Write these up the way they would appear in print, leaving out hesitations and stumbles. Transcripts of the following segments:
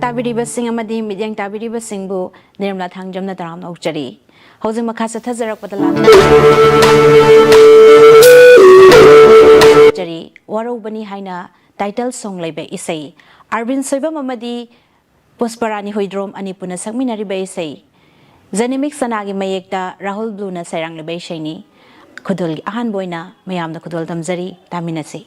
ताबिरिबसिंग अमदि मिडियम ताबिरिबसिंगबु निर्मला थांजमना तराम नौचरी हौजिंग मखा सथजरकपदा लाचरी वारोबनी हाइना टाइटल सॉन्ग लेबे इसै अरविंद सोइबम अमदि पुष्परानी होइद्रोम अनि पुना संगमिनारिबे इसै जेनेमिक सनागी मयेक्ता राहुल ब्लूना सैरांग लेबे इसैनी खुदुल अहान बोइना मयामना खुदुल तमजरी तामिनसे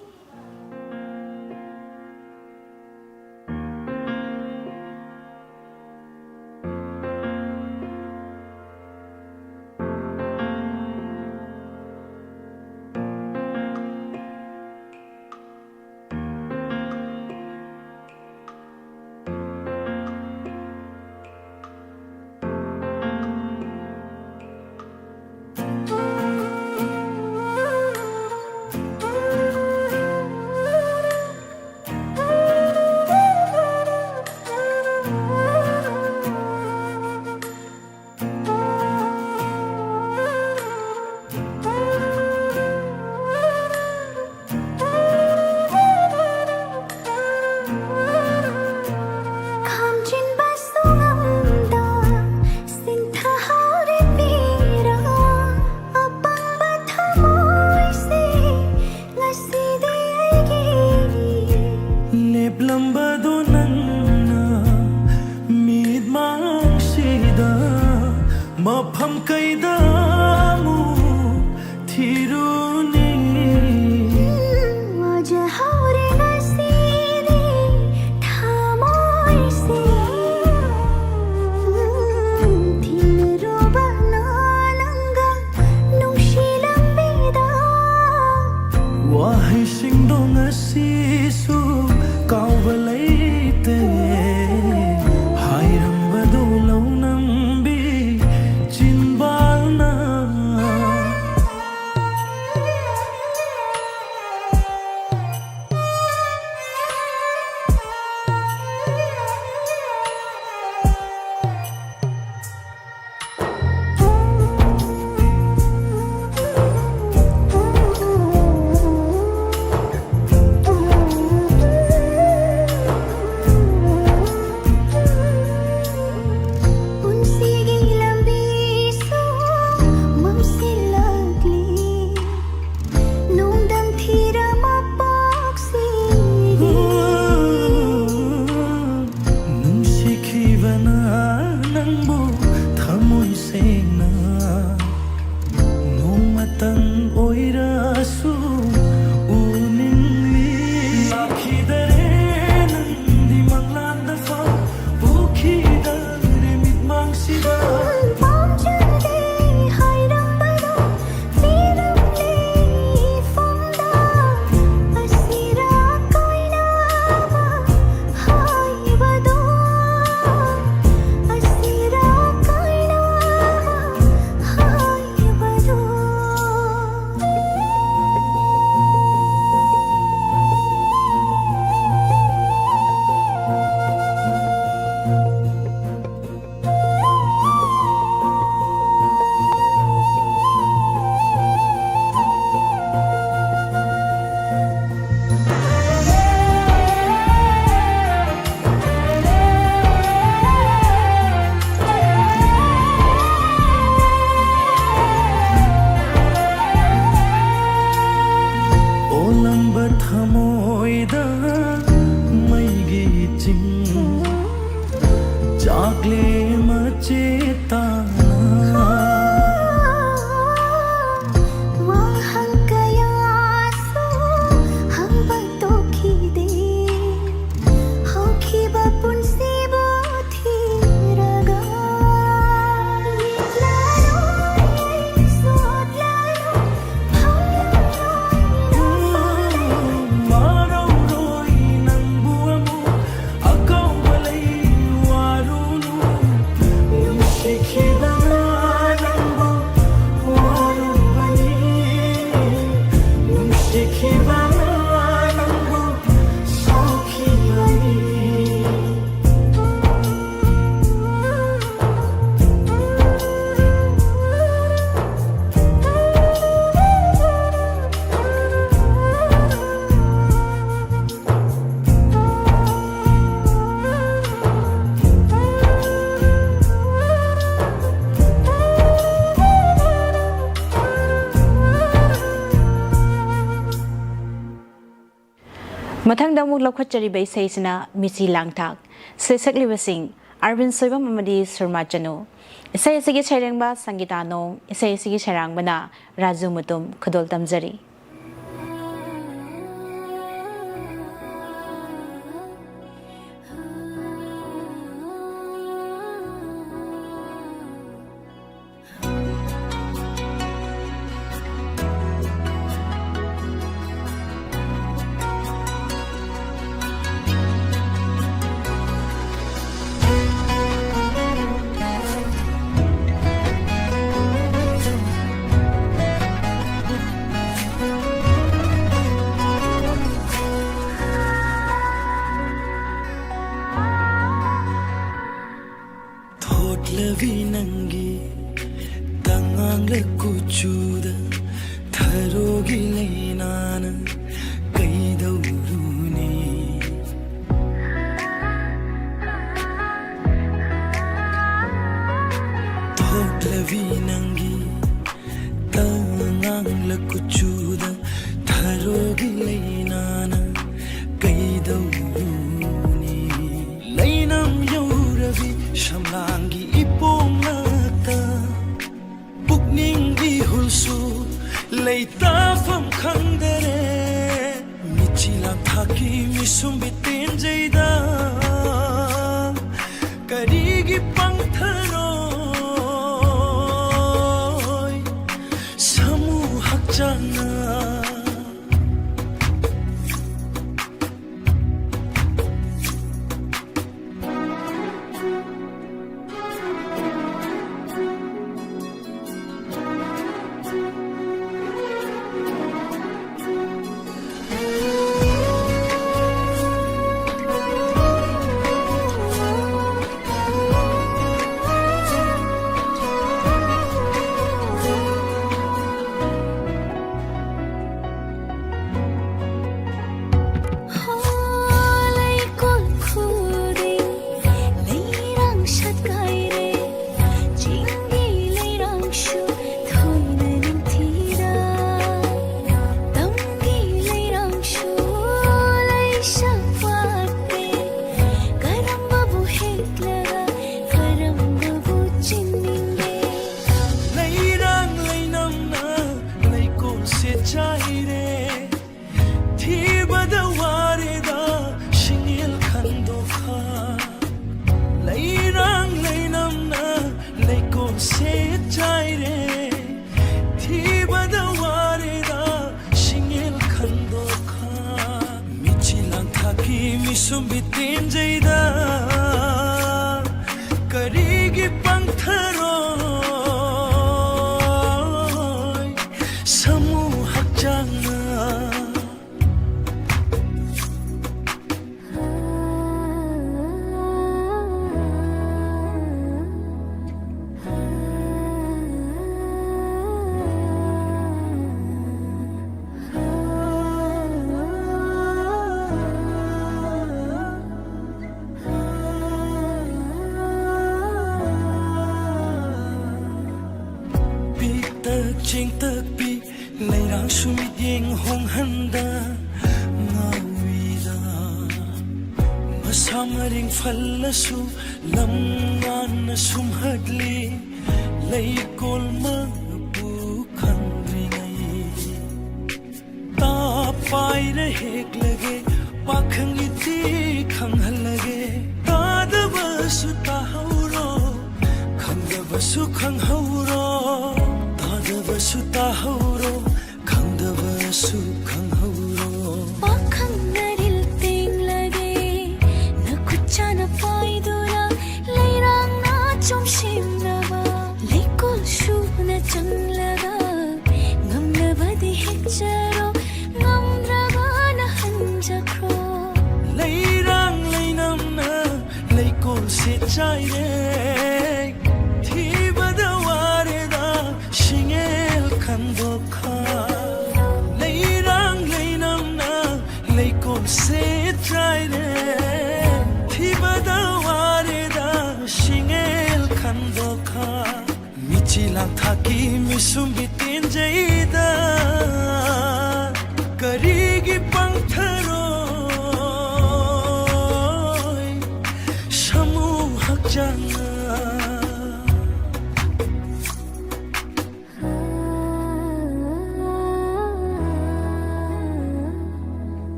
मफम कैदामु थिरुनी वजहौरे नसीने थामोइसे थिरो बनालंगा नुशिलंबिदा वाहि सिंगदोंग सिसु कावलैते हायरंबदो लौनंबी चिंबालना ꯃꯊꯪꯗ ꯑꯃꯨꯛ ꯂꯧꯈꯠꯆꯔꯤꯕ ꯏꯁꯩꯁꯤꯅ ꯃꯤꯆꯤ ꯂꯥꯡꯊꯥꯛ ꯁꯩꯁꯛꯂꯤꯕꯁꯤꯡ ꯑꯔꯕꯤꯟ ꯁꯣꯏꯕꯝ ꯑꯃꯗꯤ ꯁꯨꯔꯃꯥ ꯆꯅꯨ ꯏꯁꯩ ꯑꯁꯤꯒꯤ ꯁꯩꯔꯦꯡꯕ ꯁꯪꯒꯤꯇꯥ ꯅꯣꯡ ꯏꯁꯩ ꯑꯁꯤꯒꯤ ꯁꯩꯔꯥꯡꯕꯅ ꯔꯥꯖꯨ ꯃꯨꯇꯨꯝ ꯈꯨꯗꯣꯜ ꯇꯝꯖꯔꯤ Love nangi tangang le kuchuda tharogi leinana kaidawruni thot love nangi tangang le kuchuda tharogi leinana kaidawruni leinam yauravi shamlangi ipomlata pukningi hulsu leita fam khandare michila thaki misum bitin jaida karigi pangtharoi samu hakchana Sumbitin jaida karigi pangtharoi samu hakjana Ching tak pi leirang sumit yeng hong handa ngawida masamaring fallasu lam na sumhadli leikol mapu khandri ngai ta pai re hek lage pakhang iti khang halage ta da basu ta hauro khang da basu khang hauro Basu tahuro, khangda basu khanghauro. Pakhang naril ting lage, na kucha na paidura, leirang na chomshim naba, leikol shu na chang laga, ngam na badi hekcharo, ngam raga na hanjakro. Leirang leinam na, leikol se chaire, thi badaware da shinge. Khandokha leirang leinam na leikol se traire thibadaware da shingel khandokha michila thaki misum bitin jaida karigi pangtharo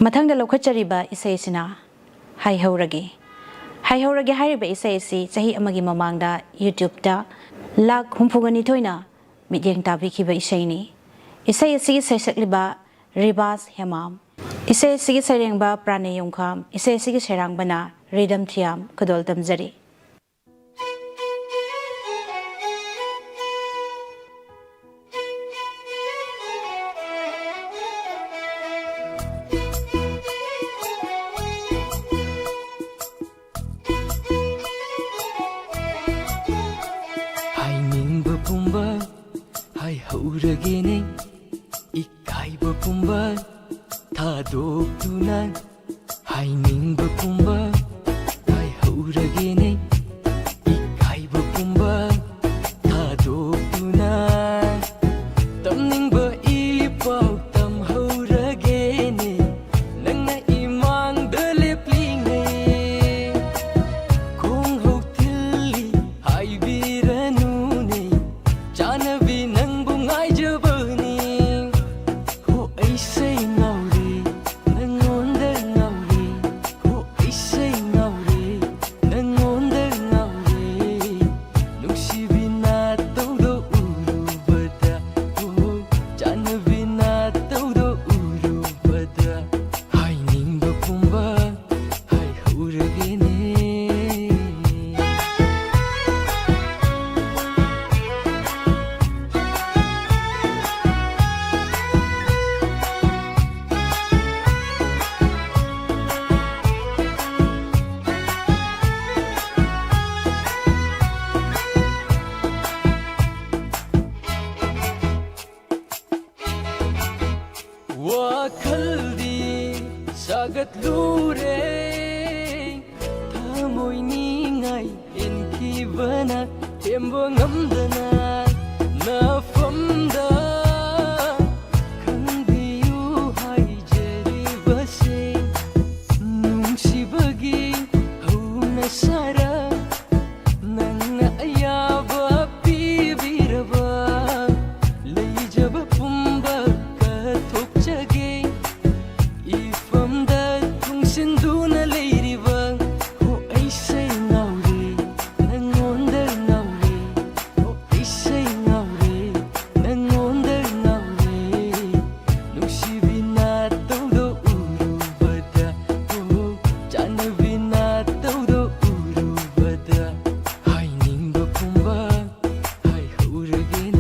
ꯃꯊꯪꯗ ꯂꯧꯈꯠꯆꯔꯤꯕ ꯏꯁꯩꯁꯤꯅ ꯍꯥꯏꯍꯧꯔꯒꯦ ꯍꯥꯏꯔꯤꯕ ꯏꯁꯩ ꯑꯁꯤ ꯆꯍꯤ ꯑꯃꯒꯤ ꯃꯃꯥꯡꯗ ꯌꯨꯇ꯭ꯌꯨꯕꯇ ꯂꯥꯈ 62ꯅ ꯃꯤꯠꯌꯦꯡ ꯇꯥꯕꯤꯈꯤꯕ ꯏꯁꯩꯅꯤ ꯏꯁꯩ ꯑꯁꯤꯒꯤ ꯁꯩꯁꯛꯂꯤꯕ ꯔꯤꯕꯥꯁ ꯍꯦꯃꯥꯝ ꯏꯁꯩ ꯑꯁꯤꯒꯤ ꯁꯩꯔꯦꯡꯕ ꯄ꯭ꯔꯥꯅꯦ ꯌꯨꯝꯈꯥꯝ ꯏꯁꯩ ꯑꯁꯤꯒꯤ ꯁꯩꯔꯥꯡꯕꯅ ꯔꯤꯗꯝ ꯊꯤꯌꯥꯝ ꯈꯨꯗꯣꯜ ꯇꯝꯖꯔꯤ ꯍꯥꯏꯅꯤꯡꯕ ꯄꯨꯝꯕ ꯍꯥꯏꯍꯧꯔꯒꯦꯅꯦ ꯏꯀꯥꯏꯕ ꯄꯨꯝꯕ ꯊꯥꯗꯣꯛꯇꯨꯅ ꯍꯥꯏꯅꯤꯡꯕ ꯄꯨꯝꯕ ꯍꯥꯏꯍꯧꯔꯒꯦꯅꯦ ꯏꯀꯥꯏꯕ ꯄꯨꯝꯕ ꯊꯥꯗꯣꯛꯇꯨꯅ ꯇꯝꯅꯤꯡꯕ ꯏꯄꯥꯎ ꯇꯝꯍꯧꯔꯒꯦꯅꯦ ꯅꯪꯅ ꯏꯃꯥꯡꯗ ꯂꯦꯞꯂꯤꯉꯩ ꯈꯣꯡꯍꯧ ꯊꯤꯜꯂꯤ ꯍꯥꯏꯕꯤꯔꯅꯨꯅꯦ ꯆꯥꯅꯕꯤ ꯅꯪꯕꯨ ꯉꯥꯏꯖꯕꯅꯤ ꯍꯣ ꯑꯩꯁꯦ ꯉꯥꯎꯔꯦ ꯅꯪꯉꯣꯟꯗ ꯉꯥꯎꯔꯦ ꯍꯣ ꯑꯩꯁꯦ ꯉꯥꯎꯔꯦ ꯅꯪꯉꯣꯟꯗ ꯉꯥꯎꯔꯦ ꯅꯨꯡꯁꯤꯕꯤ ꯅꯥꯇꯧꯗꯣ ꯎꯔꯨꯕꯗ ꯍꯣ ꯆꯥꯅꯕꯤ ꯅꯥꯇꯧꯗꯣ ꯎꯔꯨꯕꯗ ꯍꯥꯏꯅꯤꯡꯕ ꯄꯨꯝꯕ ꯍꯥꯏꯍꯧꯔꯒꯦꯅꯦ ꯋꯥꯈꯜꯗꯤ ꯁꯥꯒꯠꯂꯨꯔꯦ ꯊꯃꯣꯏꯅꯤꯉꯥꯏ ꯍꯦꯟꯈꯤꯕꯅ ꯊꯦꯝꯕ ꯉꯝꯗꯅ ꯅꯐꯝꯗ ꯈꯪꯕꯤꯌꯨ ꯍꯥꯏꯖꯔꯤꯕꯁꯦ ꯅꯨꯡꯁꯤꯕꯒꯤ ꯍꯧꯅ ꯁꯥꯔ ꯅꯪꯅ ꯑꯌꯥꯕ ꯄꯤꯕꯤꯔꯕ ꯂꯩꯖꯕ ꯄꯨꯝꯕ ꯀꯠꯊꯣꯛꯆꯒꯦ 이밤다 통신두나 레이리방 호 에이세이 나우리 난 온들 나우리 호 에이세이 나우리 난 온들 나우리 눈시비 나떠도 우루바다 호 짜누비 나떠도 우루바다 하이닝바 품바 하이 후르게네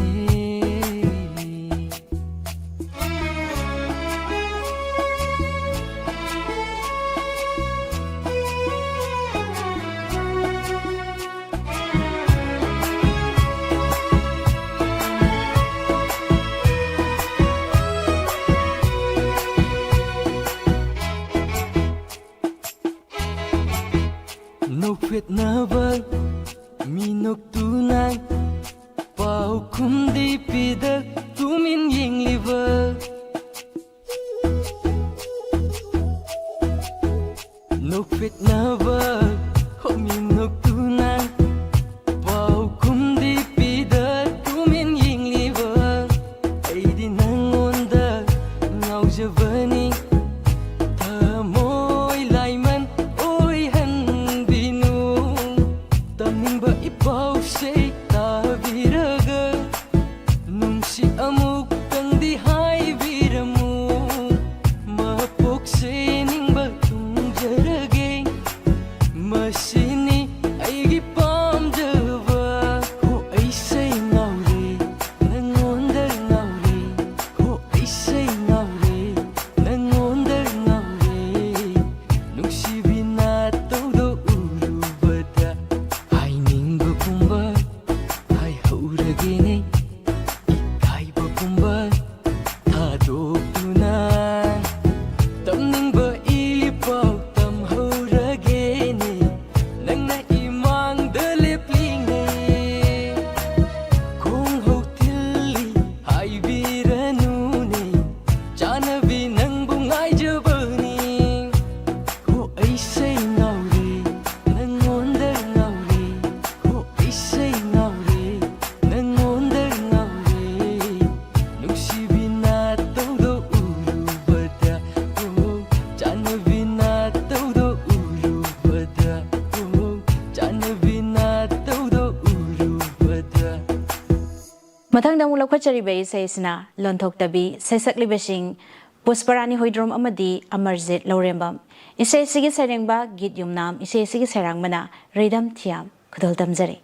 Nopet nabag minok tunang pau kumdi pidak tumin ying liva Nopet nabag ho minok tunang pau kumdi pidak tumin ying liva ay di nangonda ngau javani Thamoy laiman oi hanbinu Tamningba ipaw say tabiraga Nungsi amuk kang di haibiramu Mapoksiningba tungjarage Masini ay gipamjava Ho ay say ngauri Nangonda ngauri Ho ay say ngauri ꯂꯧꯈꯠꯆꯔꯤꯕ ꯏꯁꯩꯁꯤꯅ ꯂꯣꯟꯊꯣꯛꯇꯕꯤ ꯁꯩꯁꯛꯂꯤꯕꯁꯤꯡ ꯄꯨꯁꯄꯔꯥꯅꯤ ꯍꯣꯏꯗ꯭ꯔꯣꯝ ꯑꯃꯗꯤ ꯑꯃꯔꯖꯤꯠ ꯂꯧꯔꯦꯝꯕꯝ ꯏꯁꯩꯁꯤꯒꯤ ꯁꯩꯔꯦꯡꯕ ꯒꯤꯠ ꯌꯨꯝꯅꯥꯝ ꯏꯁꯩꯁꯤꯒꯤ ꯁꯩꯔꯥꯡꯕꯅ ꯔꯤꯗꯝ ꯊꯤꯌꯥꯝ ꯈꯨꯗꯣꯜ ꯇꯝꯖꯔꯤ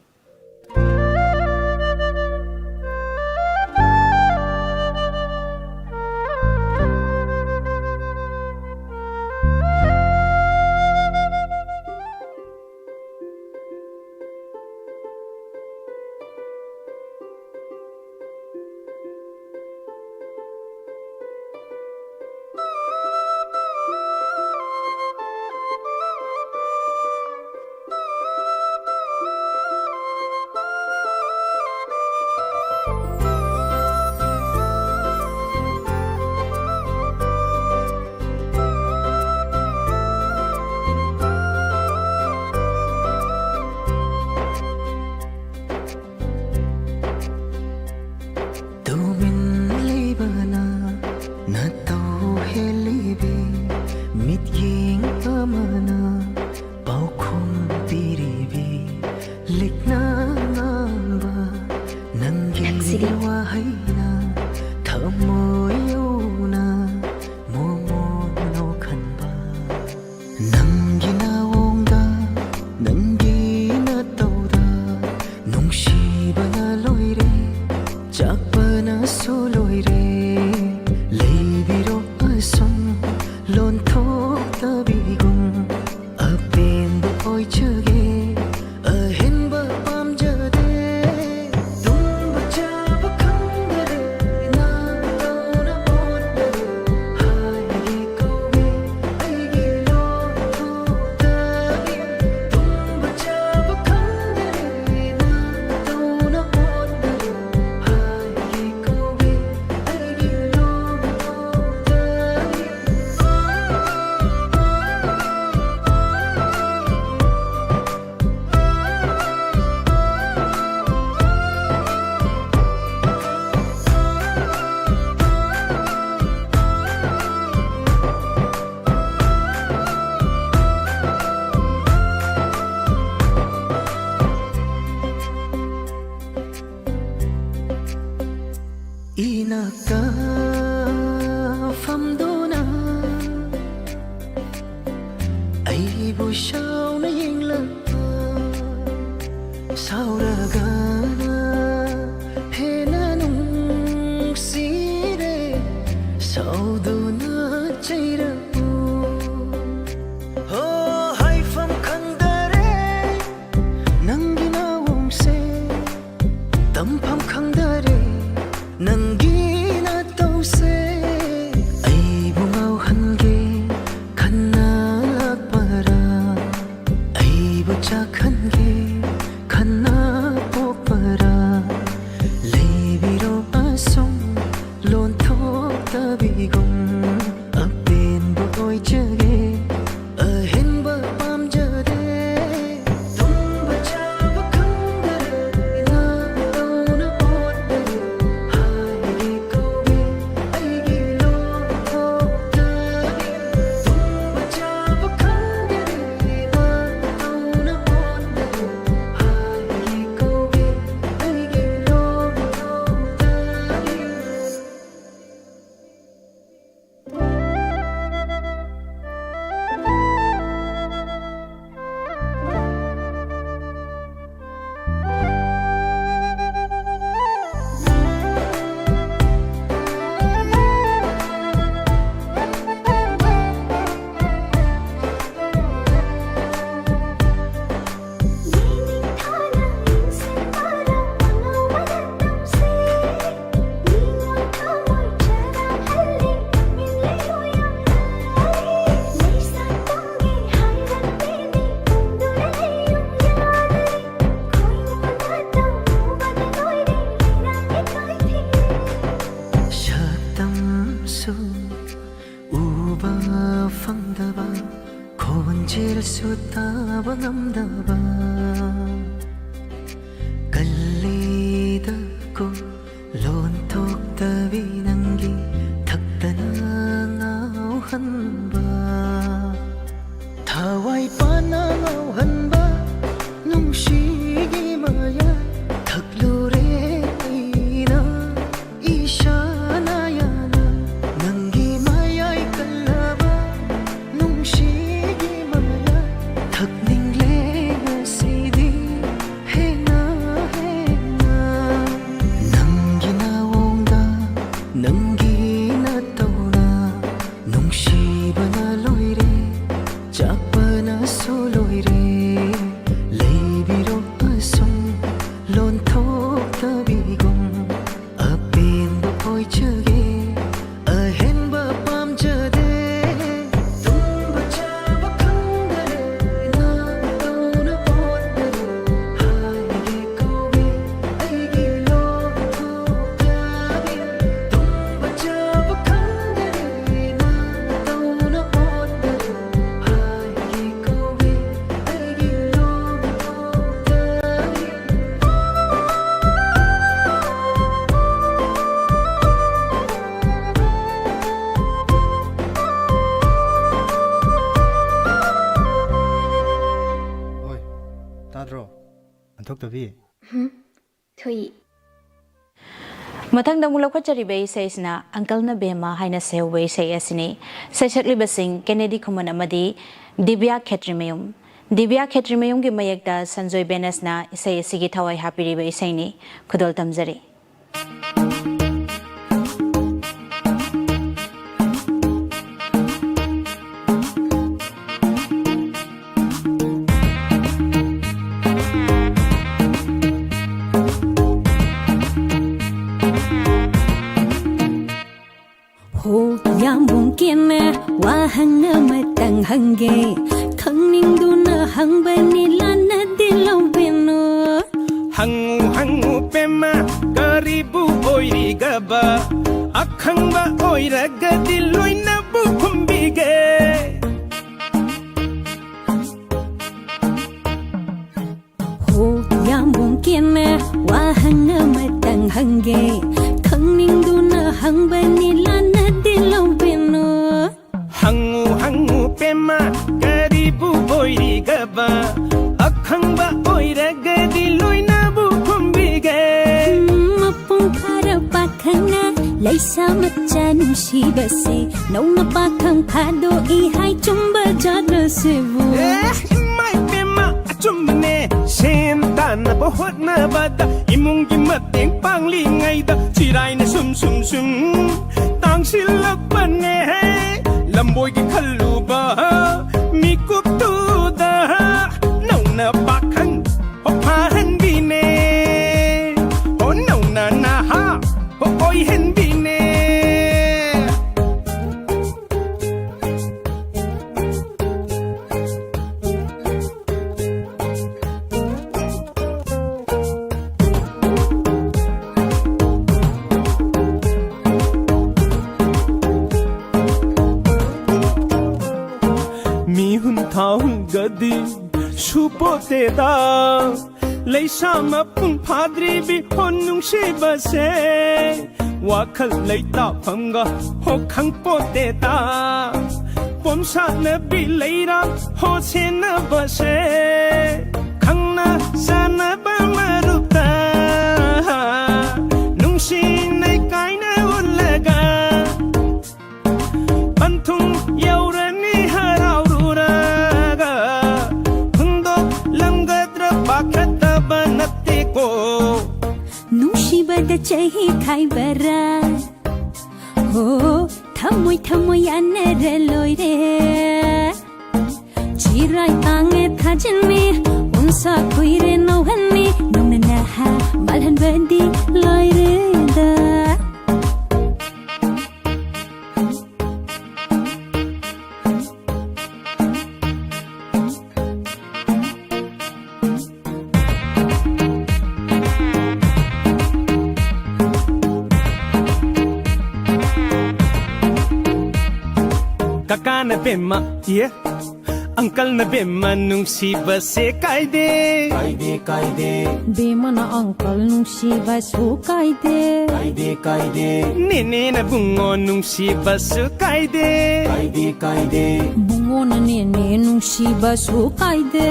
ꯅꯨꯡꯁꯤꯕꯅ ꯂꯣꯏꯔꯦ ꯆꯥꯛꯄꯅꯁꯨ ꯂꯣꯏꯔꯦ ꯂꯩꯕꯤꯔꯣ ꯑꯁꯨꯝ ꯂꯣꯟꯊꯣꯛꯇꯕꯤꯒꯨꯝ ꯑꯄꯦꯟꯕ ꯑꯣꯏꯖꯒꯦ ꯑꯍꯦꯟꯕ ꯄꯥꯝꯖꯗꯦ ꯇꯨꯝꯕ ꯆꯥꯕ ꯈꯪꯗꯔꯦ ꯅꯪꯗꯧꯅ ꯑꯣꯠꯇꯔꯦ ꯍꯥꯏꯒꯦ ꯀꯧꯏ ꯑꯩꯒꯤ ꯂꯣꯟꯊꯣꯛꯇꯕꯤ ꯇꯨꯝꯕ ꯆꯥꯕ ꯈꯪꯗꯔꯦ ꯅꯪꯗꯧꯅ ꯑꯣꯠꯇꯔꯦ ꯍꯥꯏꯒꯦ ꯀꯧꯏ ꯑꯩꯒꯤ ꯂꯣꯟꯊꯣꯛꯇꯕꯤ ꯍꯣꯏ ꯇꯥꯗ꯭ꯔꯣ ꯑꯟꯊꯣꯛꯇꯕꯤ ꯊꯣꯏ ꯃꯊꯪꯗ ꯑꯃꯨꯛ ꯂꯧꯈꯠꯆꯔꯤꯕ ꯏꯁꯩꯁꯤꯅ ꯑꯪꯀꯜꯅ ꯕꯦꯃꯥ ꯍꯥꯏꯅ ꯁꯩꯍꯧꯕ ꯏꯁꯩ ꯑꯁꯤꯅꯤ ꯁꯩꯁꯛꯂꯤꯕꯁꯤꯡ ꯀꯦꯅꯦꯗꯤ ꯈꯨꯃꯟ ꯑꯃꯗꯤ ꯗꯤꯕ꯭ꯌꯥ ꯈꯦꯇ꯭ꯔꯤꯃꯌꯨꯝ ꯗꯤꯕ꯭ꯌꯥ ꯈꯦꯇ꯭ꯔꯤꯃꯌꯨꯝꯒꯤ ꯃꯌꯦꯛꯇ ꯁꯟꯖꯣꯏ ꯕꯦꯅꯁꯅ ꯏꯁꯩ ꯑꯁꯤꯒꯤ ꯊꯋꯥꯏ ꯍꯥꯞꯄꯤꯔꯤꯕ ꯏꯁꯩꯅꯤ ꯈꯨꯗꯣꯜ ꯇꯝꯖꯔꯤ Ho yam mungkin wahang matang hangge khangning du na hang bani lana dilau beno hangu hangu pema karibu oirigaba akhangba oiraga diloina bu kumbige Ho yam mungkin wahang matang hangge khangning du na hang bani lana dilau beno hangu hangu pema karibu oirigaba akhangba oiraga diloina bu kumbige mapung khara pakhana laisa macha nungsibase nauna pakhang phado I hai chumba jadra sevu mai pema achumne sentana bohotna bada imungi mateng pangli ngaida chiraina sum sum sum tangsilapane lamboy gi khalluba mikup tu da nauna pakhang ophan bine o nauna na ha o oi hen bine mihun thaun gadi supoteda leisa mapung phadri bi honung shibase wakhal leita phanga ho khang poteda pomsa na bi leira ho sena base khangna sana ba maruta nungsi nai kaina ulaga panthung yaurani haraururaga hundo lamgadra pakata banate ko nungsibada chahi khaibara ho thamoi thamoi anere loire chirai tange thajinme unsa koire nohanni nungna naha malhan bandi loire da kaka na bema yeah uncle na bema nungsiba se kaide kaide kaide bemana uncle nungsiba su kaide kaide kaide nene na bungo nungsiba su kaide kaide kaide bungo na nene nungsiba su kaide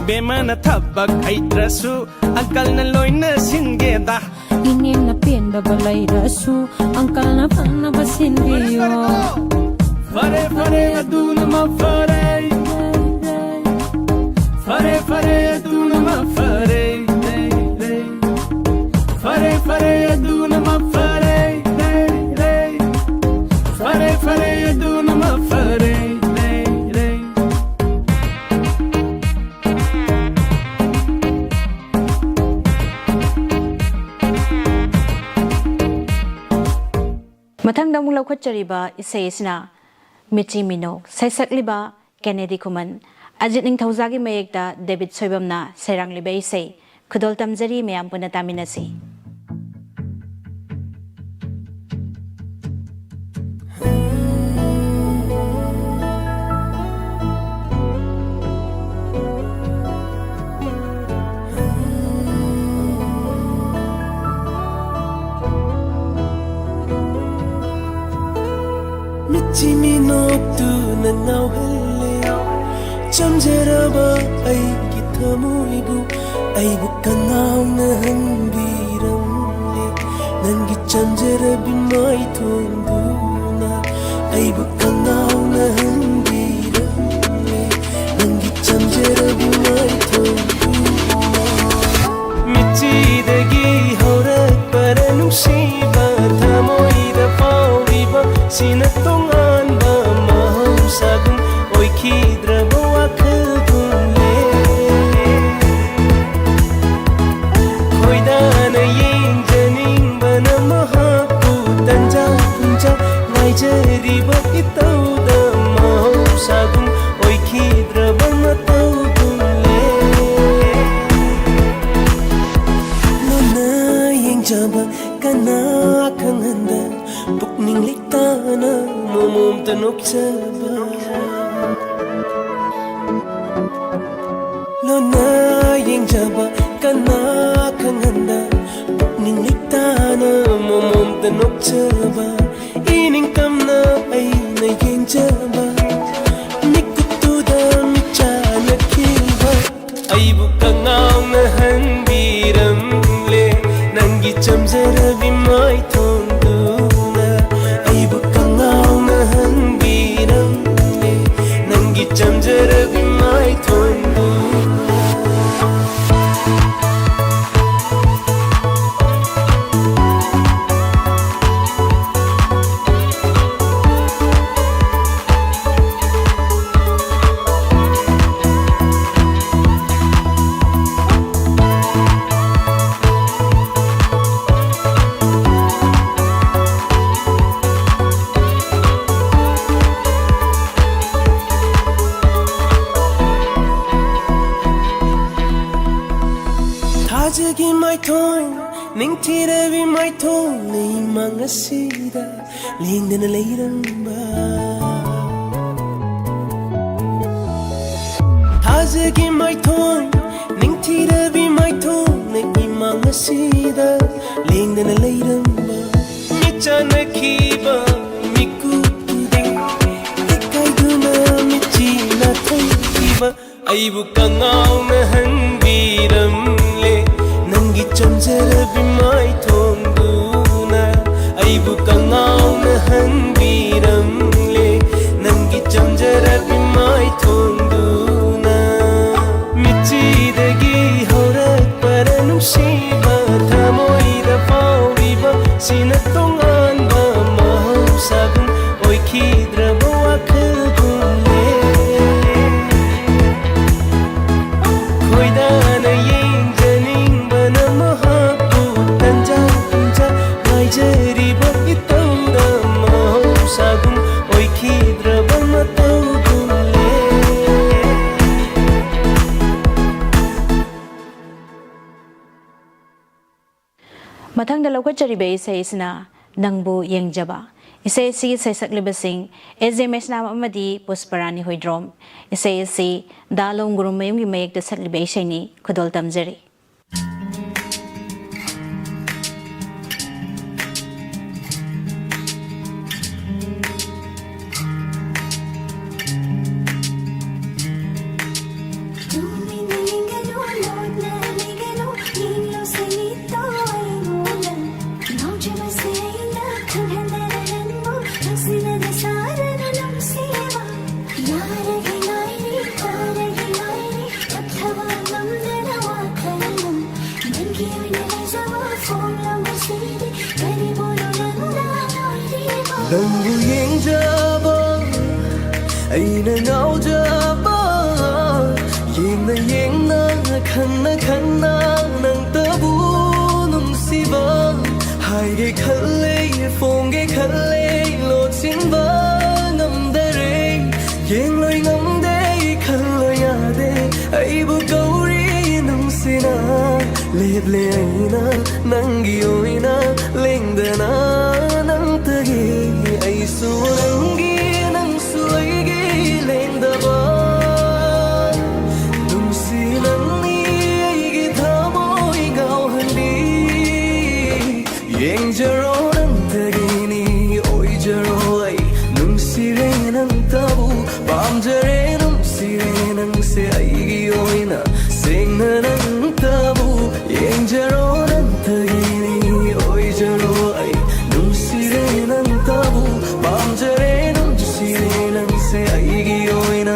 bema na thabak haitrasu uncle na loina singeda inim na penda balairasu uncle na panna basindiyo fare fare aduna ma fare fare fare aduna ma fare fare fare aduna ma fare fare fare aduna ꯃꯊꯪꯗ ꯑꯃꯨꯛ ꯂꯧꯈꯠꯆꯔꯤꯕ ꯏꯁꯩ ꯑꯁꯤꯅ ꯃꯤꯆꯤ ꯃꯤꯅꯣꯛ ꯁꯩꯁꯛꯂꯤꯕ ꯀꯦꯅꯦꯗꯤ ꯈꯨꯃꯟ ꯑꯖꯤꯠ ꯅꯤꯡꯊꯧꯖꯥꯒꯤ ꯃꯌꯦꯛꯇ ꯗꯦꯕꯤꯠ ꯁꯣꯏꯕꯝꯅ ꯁꯩꯔꯥꯡꯂꯤꯕ ꯏꯁꯩ ꯈꯨꯗꯣꯜ ꯇꯝꯖꯔꯤ ꯃꯌꯥꯝ ꯄꯨꯟꯅ ꯇꯥꯃꯤꯟꯅꯁꯤ 미치 미녹두나 나올래 잠재라봐 아이기 터무이고 아이부 깡나오나 한비람래 난기 잠재라비 마이 통두나 아이부 깡나오나 한비람래 난기 잠재라비 마이 통두나 미치대기 허락바라 눅시바 타모이다 파오리바 Sinatongan ba mahusagong oy kidraba wakadunle Koydana yeng janing ba na mahaputan japunja Ngay jariba itaw da mahusagong oy kidraba matawdunle Nona yeng jaba kana kang handa Bukning liktana momom tanok saba Lona yeng jaba kana kang handa Bukning liktana momom tanok saba Ining kamna ay na yeng jaba Nikutuda michana kilba Ay bukang ngaw na hanbiram le Nanggi chamzara bimay tondo Jamjarabi mai thondu Tajagi mai thong ning thirabi mai thong nei mangasida lingdana leiramba Tajagi mai thong ning thirabi mai thong nei mangasida lingdana leiramba michana khiba mikutude ikaiduna michina thaiba aibu kangau na hanbiram Nangi chamjarabi mai thongduna Aibu kangau na hanbiram le Nangi chamjarabi mai thongduna Michidagi horak para nungsiba Thamoida pauriba Sinatongan ba mahusagong Oy kidraba wakadunle Koydana yeng Jariba itaw da mahusagong oy kidraba matawdunle ꯃꯊꯪꯗ ꯂꯧꯈꯠꯆꯔꯤꯕ ꯏꯁꯩ ꯑꯁꯤꯅ ꯅꯪꯕꯨ ꯌꯦꯡꯖꯕ ꯏꯁꯩ ꯑꯁꯤꯒꯤ ꯁꯩꯁꯛꯂꯤꯕꯁꯤꯡ ꯑꯦꯖꯦ ꯃꯦꯁꯅꯥꯝ ꯑꯃꯗꯤ ꯄꯨꯁꯄꯔꯥꯅꯤ ꯍꯣꯏꯗ꯭ꯔꯣꯝ ꯏꯁꯩ ꯑꯁꯤ ꯗꯥꯂꯣꯡ ꯒꯨꯔꯨꯃꯌꯨꯝꯒꯤ ꯃꯌꯦꯛꯇ ꯁꯛꯂꯤꯕ ꯏꯁꯩꯅꯤ ꯈꯨꯗꯣꯜ ꯇꯝꯖꯔꯤ Nanggu yengjaba aina ngaujaba yengna khanna nang tabu nungsiba haige khalle fonge khalle ಲೇಪ್ಲೆ ಐನ ನಂಗಿ ಓಯ್ನ ಲೆಂದನ ನಂತಗೆ ಐಸು ನಂಗಿ ನಂಸು ಐಗೆ ಲೆಂದವ ನುಂಸಿ ನಂನಿ ಐಗೆ ಧಾಮೋಯ್ ಗಾವಹಂಡಿ ಎಂಜರೋ ನಂತಗೆ ನೀ ಓಯ್ ಜರೋ ಐ ನುಂಸಿರೆ ನಂತವು ಪಾಮ್ಜರೆ ನುಂಸಿರೆ ನಂಸೆ ಐಗಿ ಓಯ್ನ Sing tabu yang jaro nan tagini oi jaro ai nung sire nan tabu bam jare nung sire nan se ai gi oi na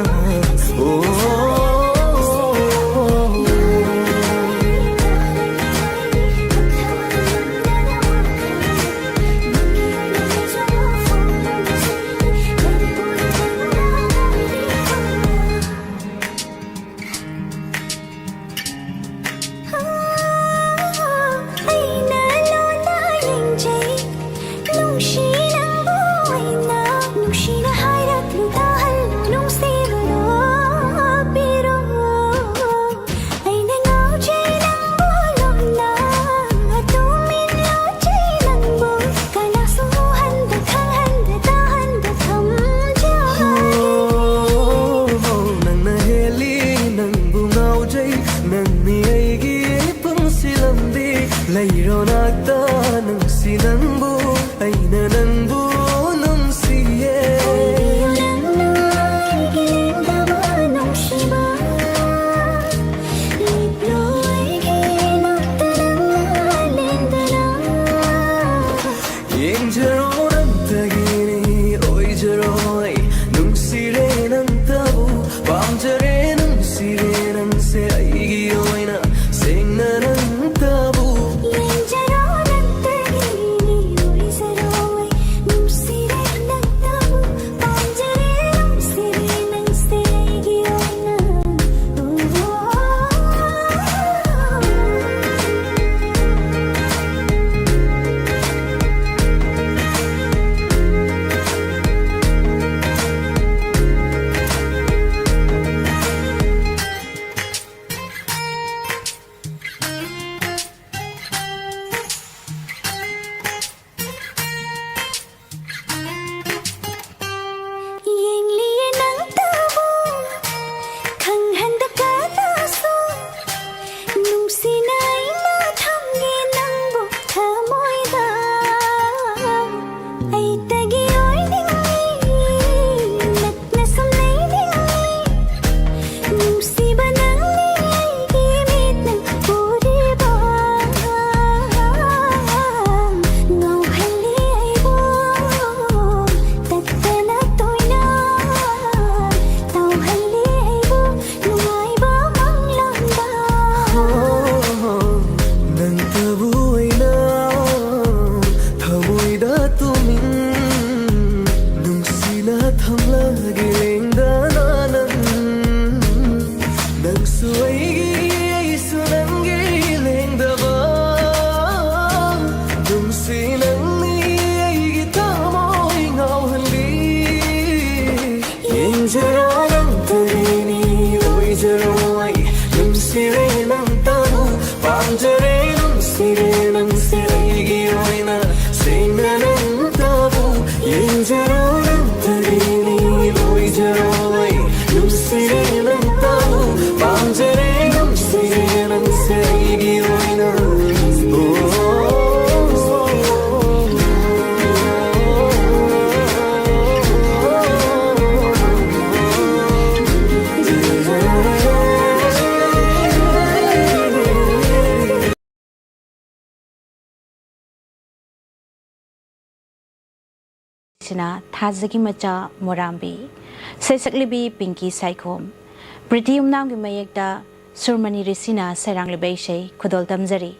Thazaki macha Morambi Sesaklibi Pinky Saikom Pritium Namgi Mayekta Surmani Risina Serang Libeshe Kudol Tamzari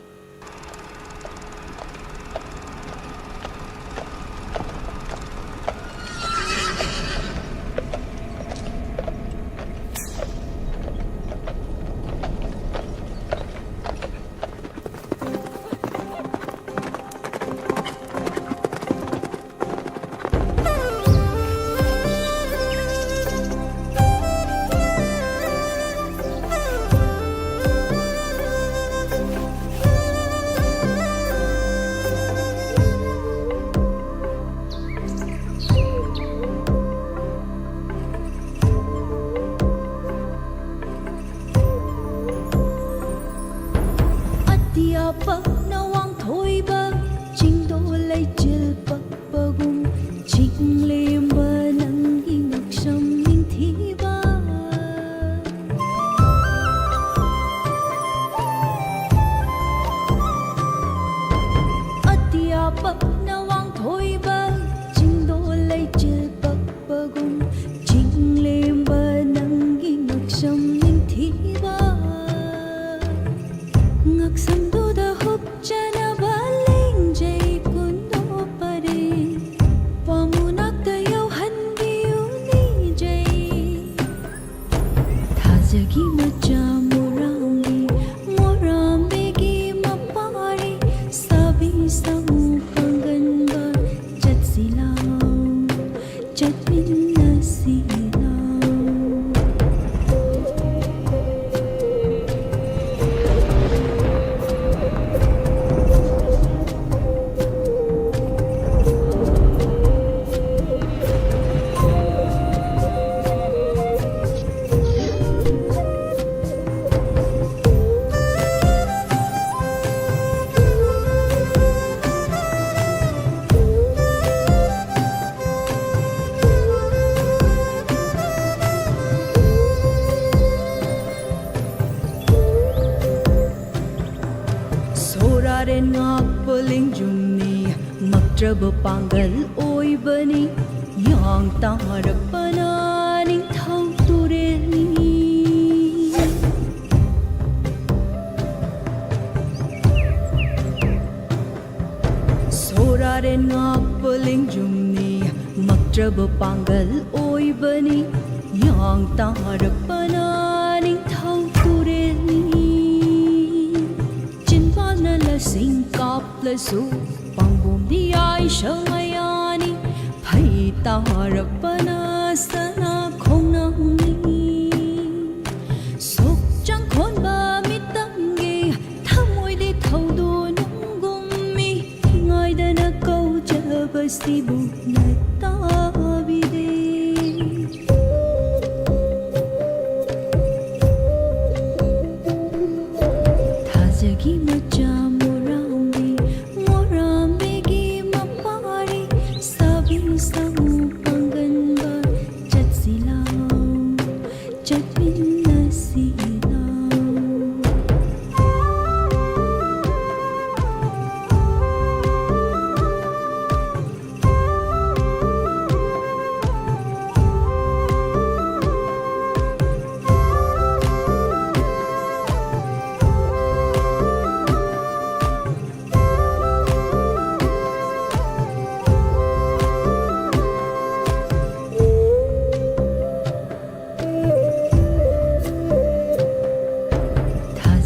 징레임바 낭기 녹섬 닝티바 어디아빠 나왕 토이바 징도 레이질 빡빡군 징레임바 낭기 녹섬 닝티바 ngaksamdoda hupjana baling jay kundo pare pamunak tayaw handiyo ni jay thazagi macha morambi gi mapari sabi samu panganba jatsilaw jatmin nasilaw Soraren ngapaling jumni magtraba panggal oy bani yang tarak pananing thau tureni Soraren ngapaling jumni magtraba panggal oy bani yang tarak pananing thau tureni Sing kaplasu pangbom di ay shangyani phai tarapana sana khonang ni sok chang khon ba mitamge thamoi di thaudo nungum mi ngai da na kau jabasi bu na ta bi de thazagi macha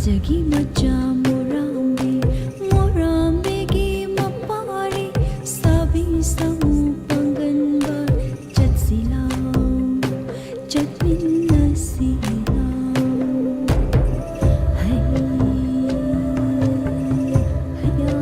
Jagi macha morambi gi mapari sabi samu panganba jatsilaw jatmin nasilaw hay haya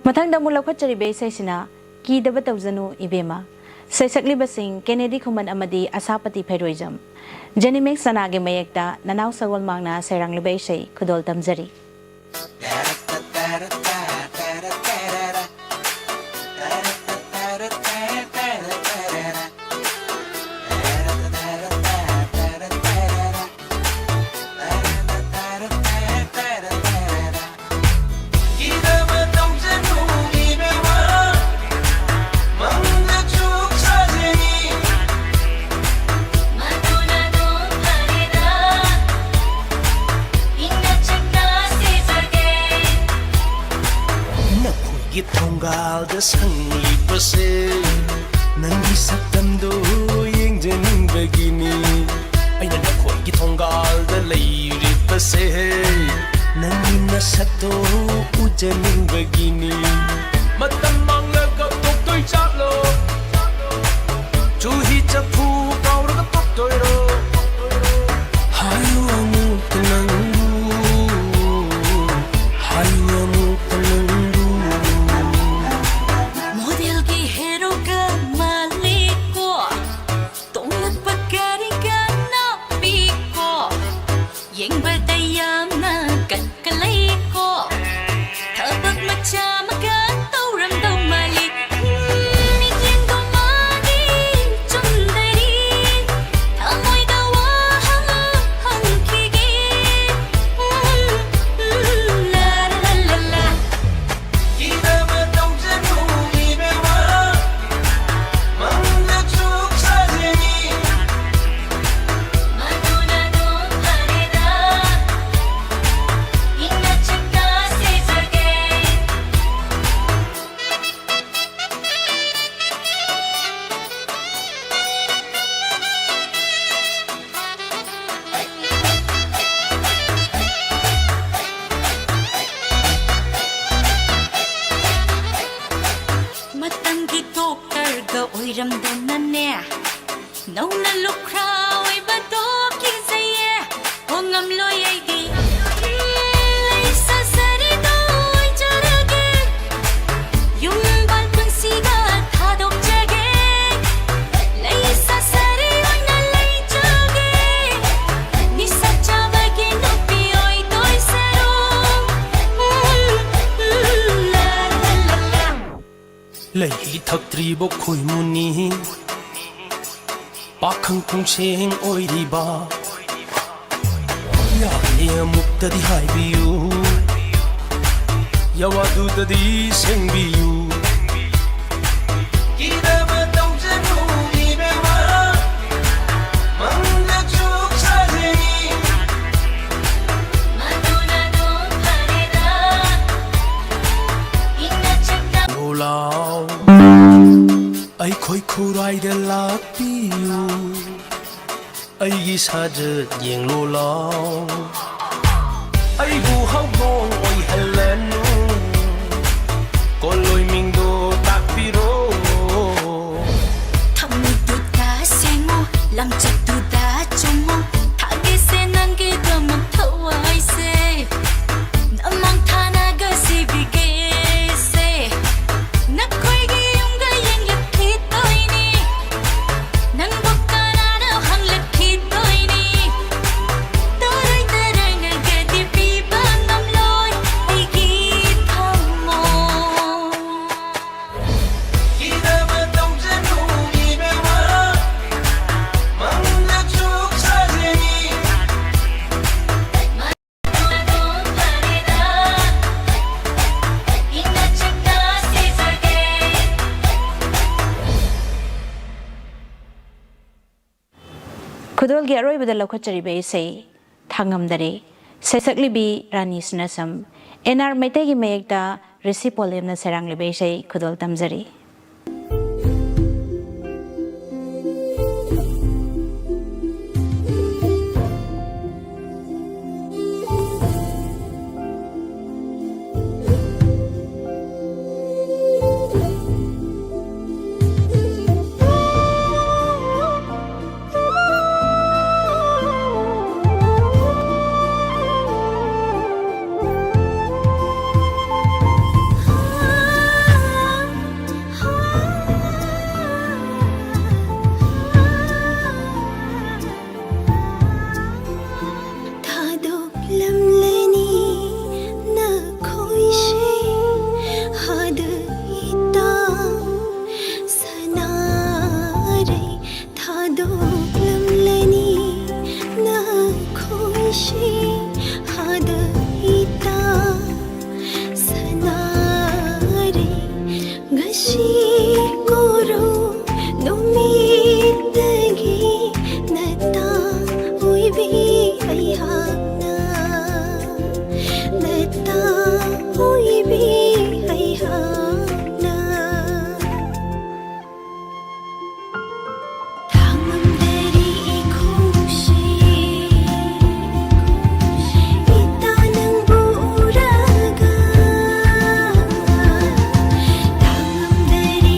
Mathangda mula khacharibe saisina ki daba tawjanu ibema saisakli basing Kennedy Khuman amadi Asapati Pheroijam Janimek sanage mayekta nanaw sagol mangna serang libay sei khudol tamjari 통갈다 상립버세 난기 삭담도 잉제닝베기니 아이나 나코이기 통갈다 레이리버세 난기 나삭도 우제닝베기니 맞단 망라가 똑돌 잡로 주히 잡푸 가오르가 똑돌로 하유 아무 끝난 하유 ꯑꯣꯏꯔꯝꯗꯅꯅꯦ ꯅꯧꯅ ꯂꯨꯈ꯭ꯔꯥꯎꯏꯕꯗꯣ ꯀꯤꯖꯩꯌꯦ ꯍꯣꯡꯉꯝꯂꯣꯏ ꯑꯩꯗꯤ ꯂꯩ ꯁꯥꯖꯔꯤꯗꯣ ꯑꯣꯏꯖꯔꯒꯦ ꯌꯨꯝꯕꯥꯜ ꯄꯨꯟꯁꯤꯒ ꯊꯥꯗꯣꯛꯆꯒꯦ ꯂꯩ ꯁꯥꯖꯔꯤ ꯑꯣꯏꯅ ꯂꯩꯖꯒꯦ ꯅꯤꯁꯥ ꯆꯥꯕꯒꯤ ꯅꯨꯄꯤ ꯑꯣꯏꯗꯣꯏ ꯁꯔꯨꯛ ꯂꯩ ꯊꯛꯇ꯭ꯔꯤꯕ ꯈꯣꯏꯃꯨꯅꯤ ꯄꯥꯈꯪ ꯄꯨꯡꯁꯦꯡ ꯑꯣꯏꯔꯤꯕ ꯌꯥꯕꯅꯤ ꯑꯃꯨꯛꯇꯗꯤ ꯍꯥꯏꯕꯤꯌꯨ ꯌꯥꯋꯥꯗꯨꯗꯗꯤ ꯁꯦꯡꯕꯤꯌꯨ ꯀꯤꯗꯕ ꯇꯧꯖꯅꯨ 이베마 맘대 쭉 사세니 마누라도 바래다 이나 책당 놀라우 ꯑꯩꯈꯣꯏ ꯈꯨꯔꯥꯏꯗ ꯂꯥꯛꯄꯤꯌꯨ ꯑꯩꯒꯤ ꯁꯥꯖꯠ ꯌꯦꯡꯂꯣ ꯂꯥꯎ ꯑꯩꯕꯨ ꯍꯧꯗꯣꯡ ꯑꯣꯏꯍꯜꯂꯅꯨ ꯀꯣꯜꯂꯣꯏꯃꯤꯡꯗꯣ ꯇꯥꯛꯄꯤꯔꯣ ꯊꯃꯣꯏꯗꯨꯗ ꯁꯦꯡꯉꯨ ꯂꯝꯆꯠꯇꯨꯗ ꯆꯨꯝꯃꯨ ꯊꯥꯒꯦꯁꯦ ꯅꯪꯒꯤꯗꯃꯛ ꯊꯋꯥꯏꯁꯦ ꯅꯃꯥꯡ ꯊꯥꯅꯒ ꯁꯤꯕꯤꯒꯦꯁꯦ ꯅꯈꯣꯏꯒꯤ ꯌꯨꯝꯒ ꯌꯦꯡꯂꯛꯈꯤꯗꯣꯏꯅꯤ ꯅꯪꯕꯨ ꯀꯅꯥꯅ ꯍꯪꯂꯛꯈꯤꯗꯣꯏꯅꯤ ꯇꯔꯥꯏ ꯇꯔꯥꯏꯅꯒꯗꯤ ꯄꯤꯕ ꯉꯝꯂꯣꯏ ꯑꯩꯒꯤ ꯊꯃꯣꯏ 기다만 동전우 이베마 맘대 쭉 사세니 마누라도 바래다 이나 책당 세상에 ꯈꯨꯗꯣꯜꯒꯤ ꯑꯔꯣꯏꯕꯗ ꯂꯧꯈꯠꯆꯔꯤꯕ ꯏꯁꯩ ꯊꯥꯡꯉꯝꯗꯔꯦ ꯁꯩꯁꯛꯂꯤꯕꯤ ꯔꯥꯅꯤ ꯁꯅꯁꯝ NR ꯃꯩꯇꯩꯒꯤ ꯃꯌꯦꯛꯇ ꯔꯤꯁꯤ ꯄꯣꯂꯦꯝꯅ ꯁꯩꯔꯥꯡꯂꯤꯕ ꯏꯁꯩ ꯈꯨꯗꯣꯜ ꯇꯝꯖꯔꯤ ꯊꯥꯗꯣꯛꯂꯝꯂꯅꯤ ꯅꯈꯣꯏꯁꯦ ꯍꯥꯗ ꯏꯇꯥ ꯁꯅꯥꯔꯩ ꯊꯥꯗꯣꯛꯂꯝꯂꯅꯤ ꯅꯈꯣꯏꯁꯦ ꯍꯥꯗ ꯏꯇꯥ ꯁꯅꯥꯔꯩ ꯉꯁꯤ ꯀꯣꯔꯣ ꯅꯨꯃꯤꯠꯇꯒꯤ ꯅꯇꯥ ꯑꯣꯏꯕꯤ ꯑꯩꯍꯥꯛꯅ ꯅꯇꯥ ꯑꯣꯏꯕꯤ ꯑꯩꯍꯥꯛꯅ ꯊꯥꯡꯉꯝꯗꯔꯤ ꯏꯈꯣꯡꯁꯦ 이따 ꯅꯪꯕꯨ 우라가 당함들이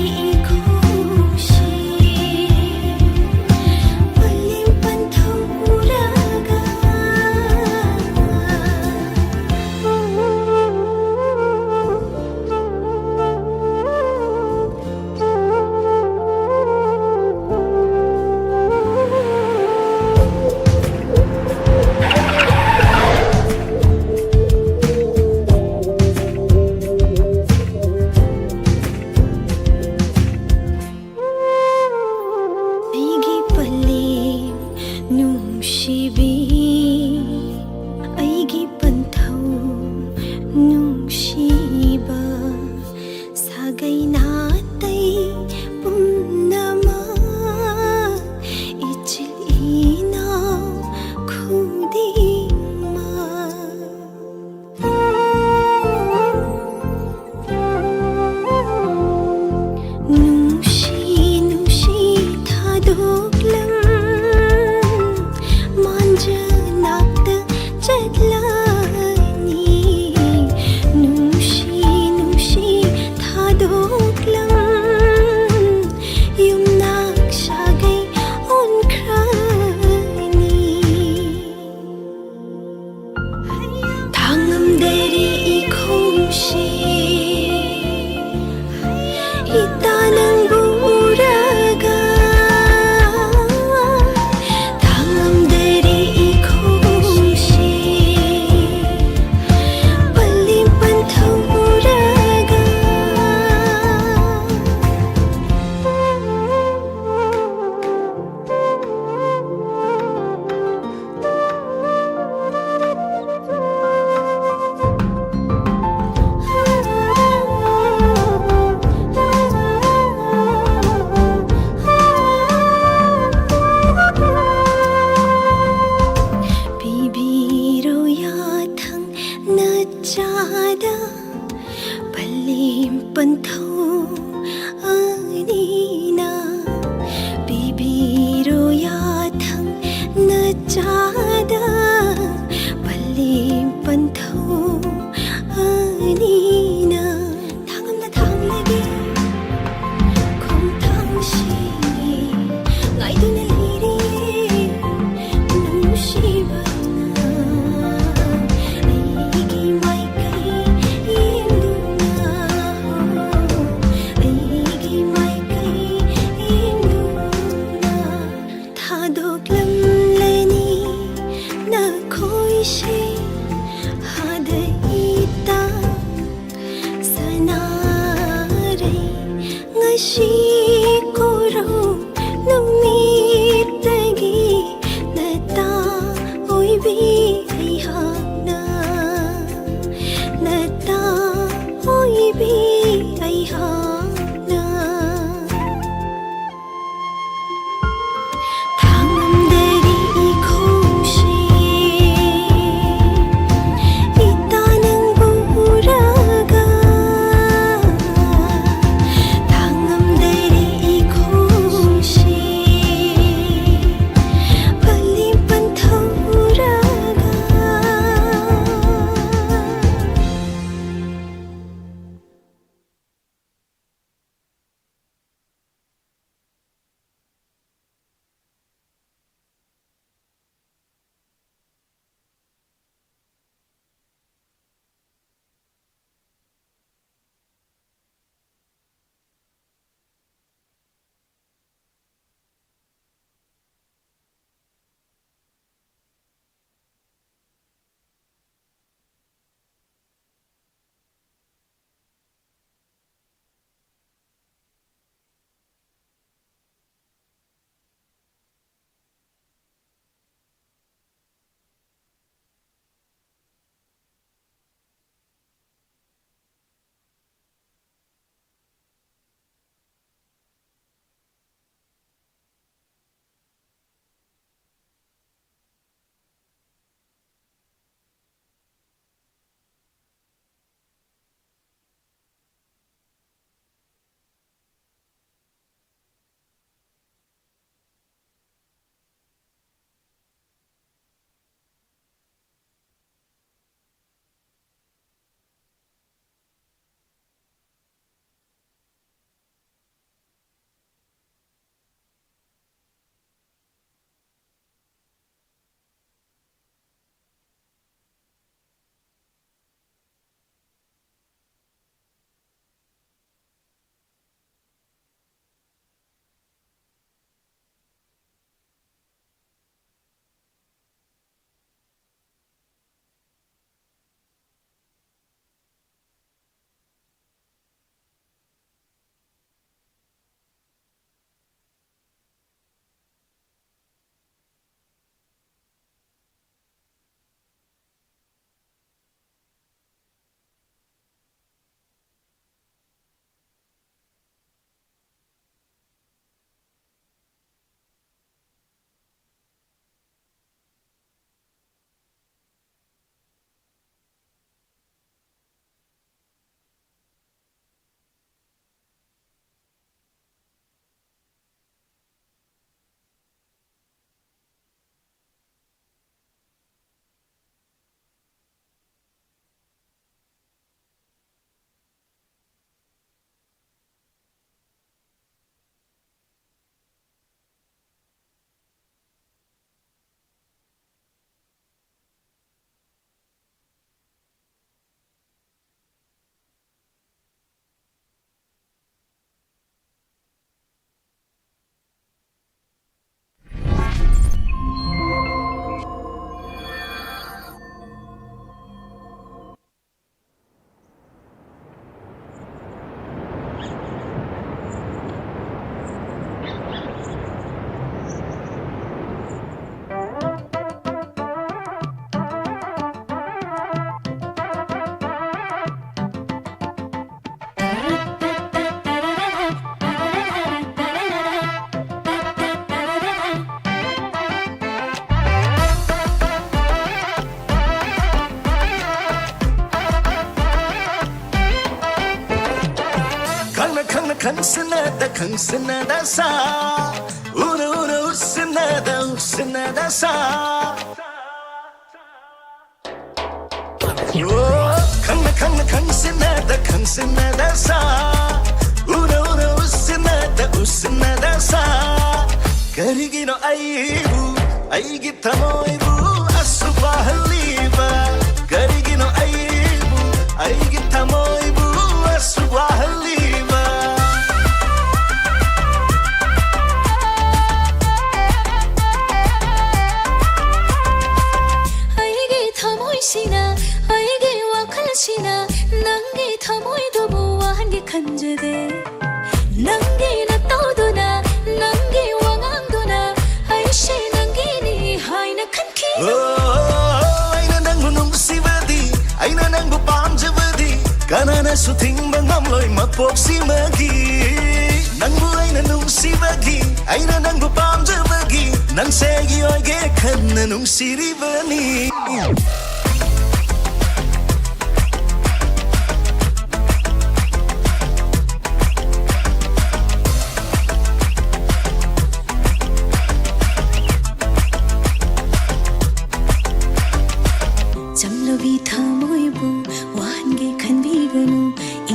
시고로 눈밑대기 나다 오이비 아이하나 나다 오이비 아이하나 당대리 이곳이 있다는 보라가 당대리 이곳이 빨리만 돌아가 강스나다 사 우나 우스나다 사 강스나다 사 우나 우스나다 사 가리기노 아이기 타모이부 아수바 할리바 가리기노 아이기 타모이부 아수바 할리바 시나 아이게 와칼시나 난게 타모이도 보아 한게 간제데 난 ꯀꯅꯥꯅꯁꯨ ꯊꯤꯡꯕ ꯉꯝꯂꯣꯏ ꯃꯄꯣꯛꯁꯤꯃꯒꯤ ꯅꯪꯕꯨ ꯑꯩꯅ ꯅꯨꯡꯁꯤꯕꯒꯤ ꯑꯩꯅ ꯅꯪꯕꯨ ꯄꯥꯝꯖꯕꯒꯤ ꯅꯪꯁꯦ ꯑꯩꯒꯤ ꯑꯣꯏꯒꯦ ꯈꯟꯅ ꯅꯨꯡꯁꯤꯔꯤꯕꯅꯤ ꯆꯝꯂꯕꯤ ꯊꯃꯣꯏꯕꯨ ꯋꯥꯍꯟꯒꯦ ꯈꯟꯕꯤꯒꯅꯨ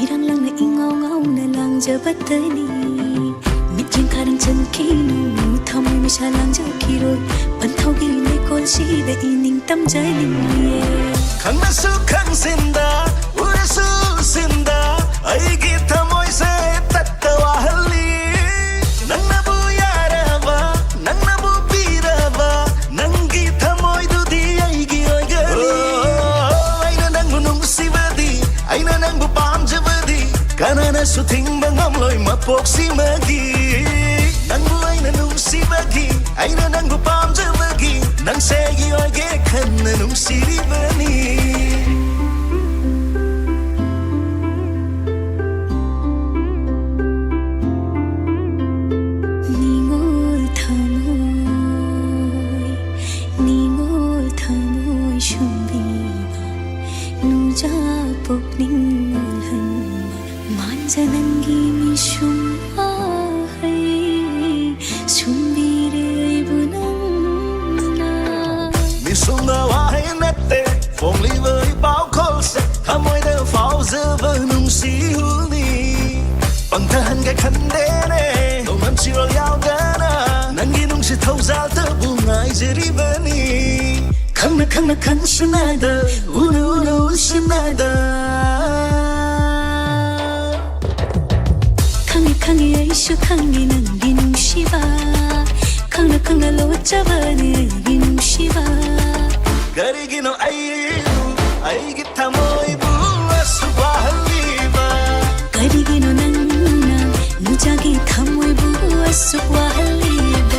ꯏꯔꯥꯡ ꯂꯪꯅ ꯏꯉꯥꯎ ꯉꯥꯎꯅ ꯂꯥꯡꯖꯕꯇꯅꯤ ꯃꯤꯠꯌꯦꯡ ꯈꯥꯔꯪ ꯆꯟꯈꯤꯅꯨ ꯊꯃꯣꯏ ꯃꯩꯁꯥ ꯂꯥꯡꯖꯈꯤꯔꯣꯏ ꯄꯟꯊꯧꯒꯤ ꯂꯩꯀꯣꯜꯁꯤꯗ 이닝 땀자리에 ꯈꯪꯅꯁꯨ ꯈꯪꯁꯤꯟꯗ 우ꯔꯁꯨ 우신다 ꯑꯩꯒꯤ ꯊꯃꯣꯏꯁꯦ ꯇꯠꯇ ꯋꯥꯍꯜꯂꯤ ꯅꯪꯅꯕꯨ ꯌꯥꯔꯕ ꯅꯪꯅꯕꯨ ꯄꯤꯔꯕ ꯅꯪꯒꯤ ꯊꯃꯣꯏꯗꯨꯗꯤ ꯑꯩꯒꯤ ꯑꯣꯏꯒꯅꯤ ꯑꯩꯅ ꯅꯪꯕꯨ ꯅꯨꯡꯁꯤꯕꯗꯤ ꯑꯩꯅ ꯅꯪꯕꯨ ꯄꯥꯝꯖꯕꯗꯤ ꯀꯅꯥꯅꯁꯨ ꯊꯤꯡꯕ ꯉꯝꯂꯣꯏ ꯃꯄꯣꯛꯁꯤꯃꯒꯤ ꯅꯪꯕꯨ ꯑꯩꯅ ꯅꯨꯡꯁꯤꯕꯒꯤ ꯑꯩꯅ ꯅꯪꯕꯨ ꯄꯥꯝꯖꯕꯒꯤ ꯅꯪꯁꯦ ꯑꯩꯒꯤ ꯑꯣꯏꯒꯦ ꯈꯟꯅ ꯅꯨꯡꯁꯤꯔꯤꯕꯅꯤ 니골 thầm 숑비마 누자 복닝을 한마 만자는 김이 숑아해 숑비를 부는나 미소나 와해냈대 뽕리버리 바우콜세 하모이데 파우즈버 뭉시우니 뻥타한 게 칸데네 노맘치로 야우가나 난기 뭉시 토자드 붕아이즈리버니 강나 간신나다 우누 신나다 강이 아이쇼 강이 난기 눈시바 강나 로짜바는 이 눈시바 가리기노 아이기 타모이부 아수와할리바 가리기노 난나 누자기 타모이 부아수와 할리바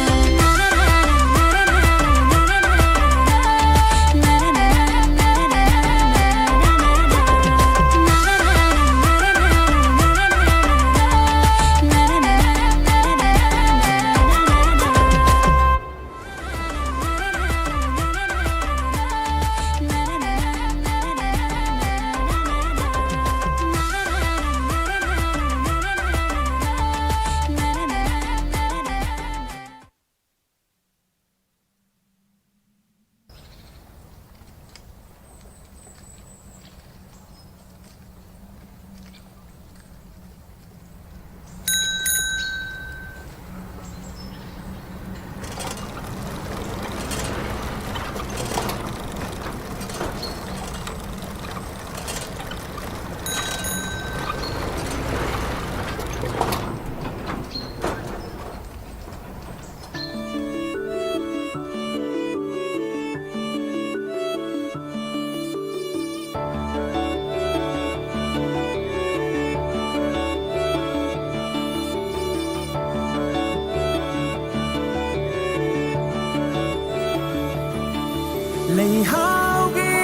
ꯂꯩꯍꯥꯎꯒꯤ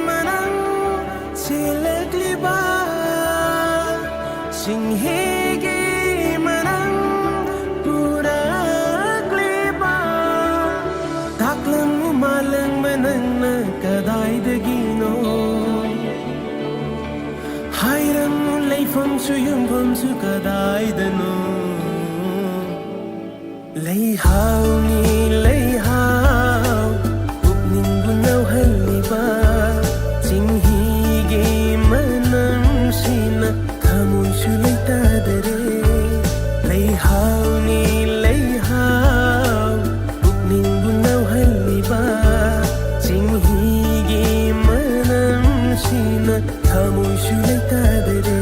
ꯃꯅꯪ ꯆꯦꯜꯂꯛꯂꯤꯕ ꯆꯤꯡꯍꯤꯒꯤ ꯃꯅꯪ ꯄꯨꯔꯛꯂꯤꯕ ꯇꯥꯛꯂꯝꯃꯨ ꯃꯥꯂꯪꯕ ꯅꯪꯅ ꯀꯗꯥꯏꯗꯒꯤꯅꯣ ꯍꯥꯏꯔꯝꯃꯨ ꯂꯩꯐꯝꯁꯨ ꯌꯨꯝꯐꯝꯁꯨ ꯀꯗꯥꯏꯗꯅꯣ ꯂꯩꯍꯥꯎꯅꯤ ꯂꯩꯍꯥꯎ ꯄꯨꯛꯅꯤꯡꯕꯨ ꯅꯧꯍꯜꯂꯤꯕ ꯆꯤꯡꯍꯤꯒꯤ ꯃꯅꯝꯁꯤꯅ ꯊꯃꯣꯏꯁꯨ ꯂꯩꯇꯥꯗꯔꯦ ꯂꯩꯍꯥꯎꯅꯤ ꯂꯩꯍꯥꯎ ꯄꯨꯛꯅꯤꯡꯕꯨ ꯅꯧꯍꯜꯂꯤꯕ ꯆꯤꯡꯍꯤꯒꯤ ꯃꯅꯝꯁꯤꯅ ꯊꯃꯣꯏꯁꯨ ꯂꯩꯇꯥꯗꯔꯦ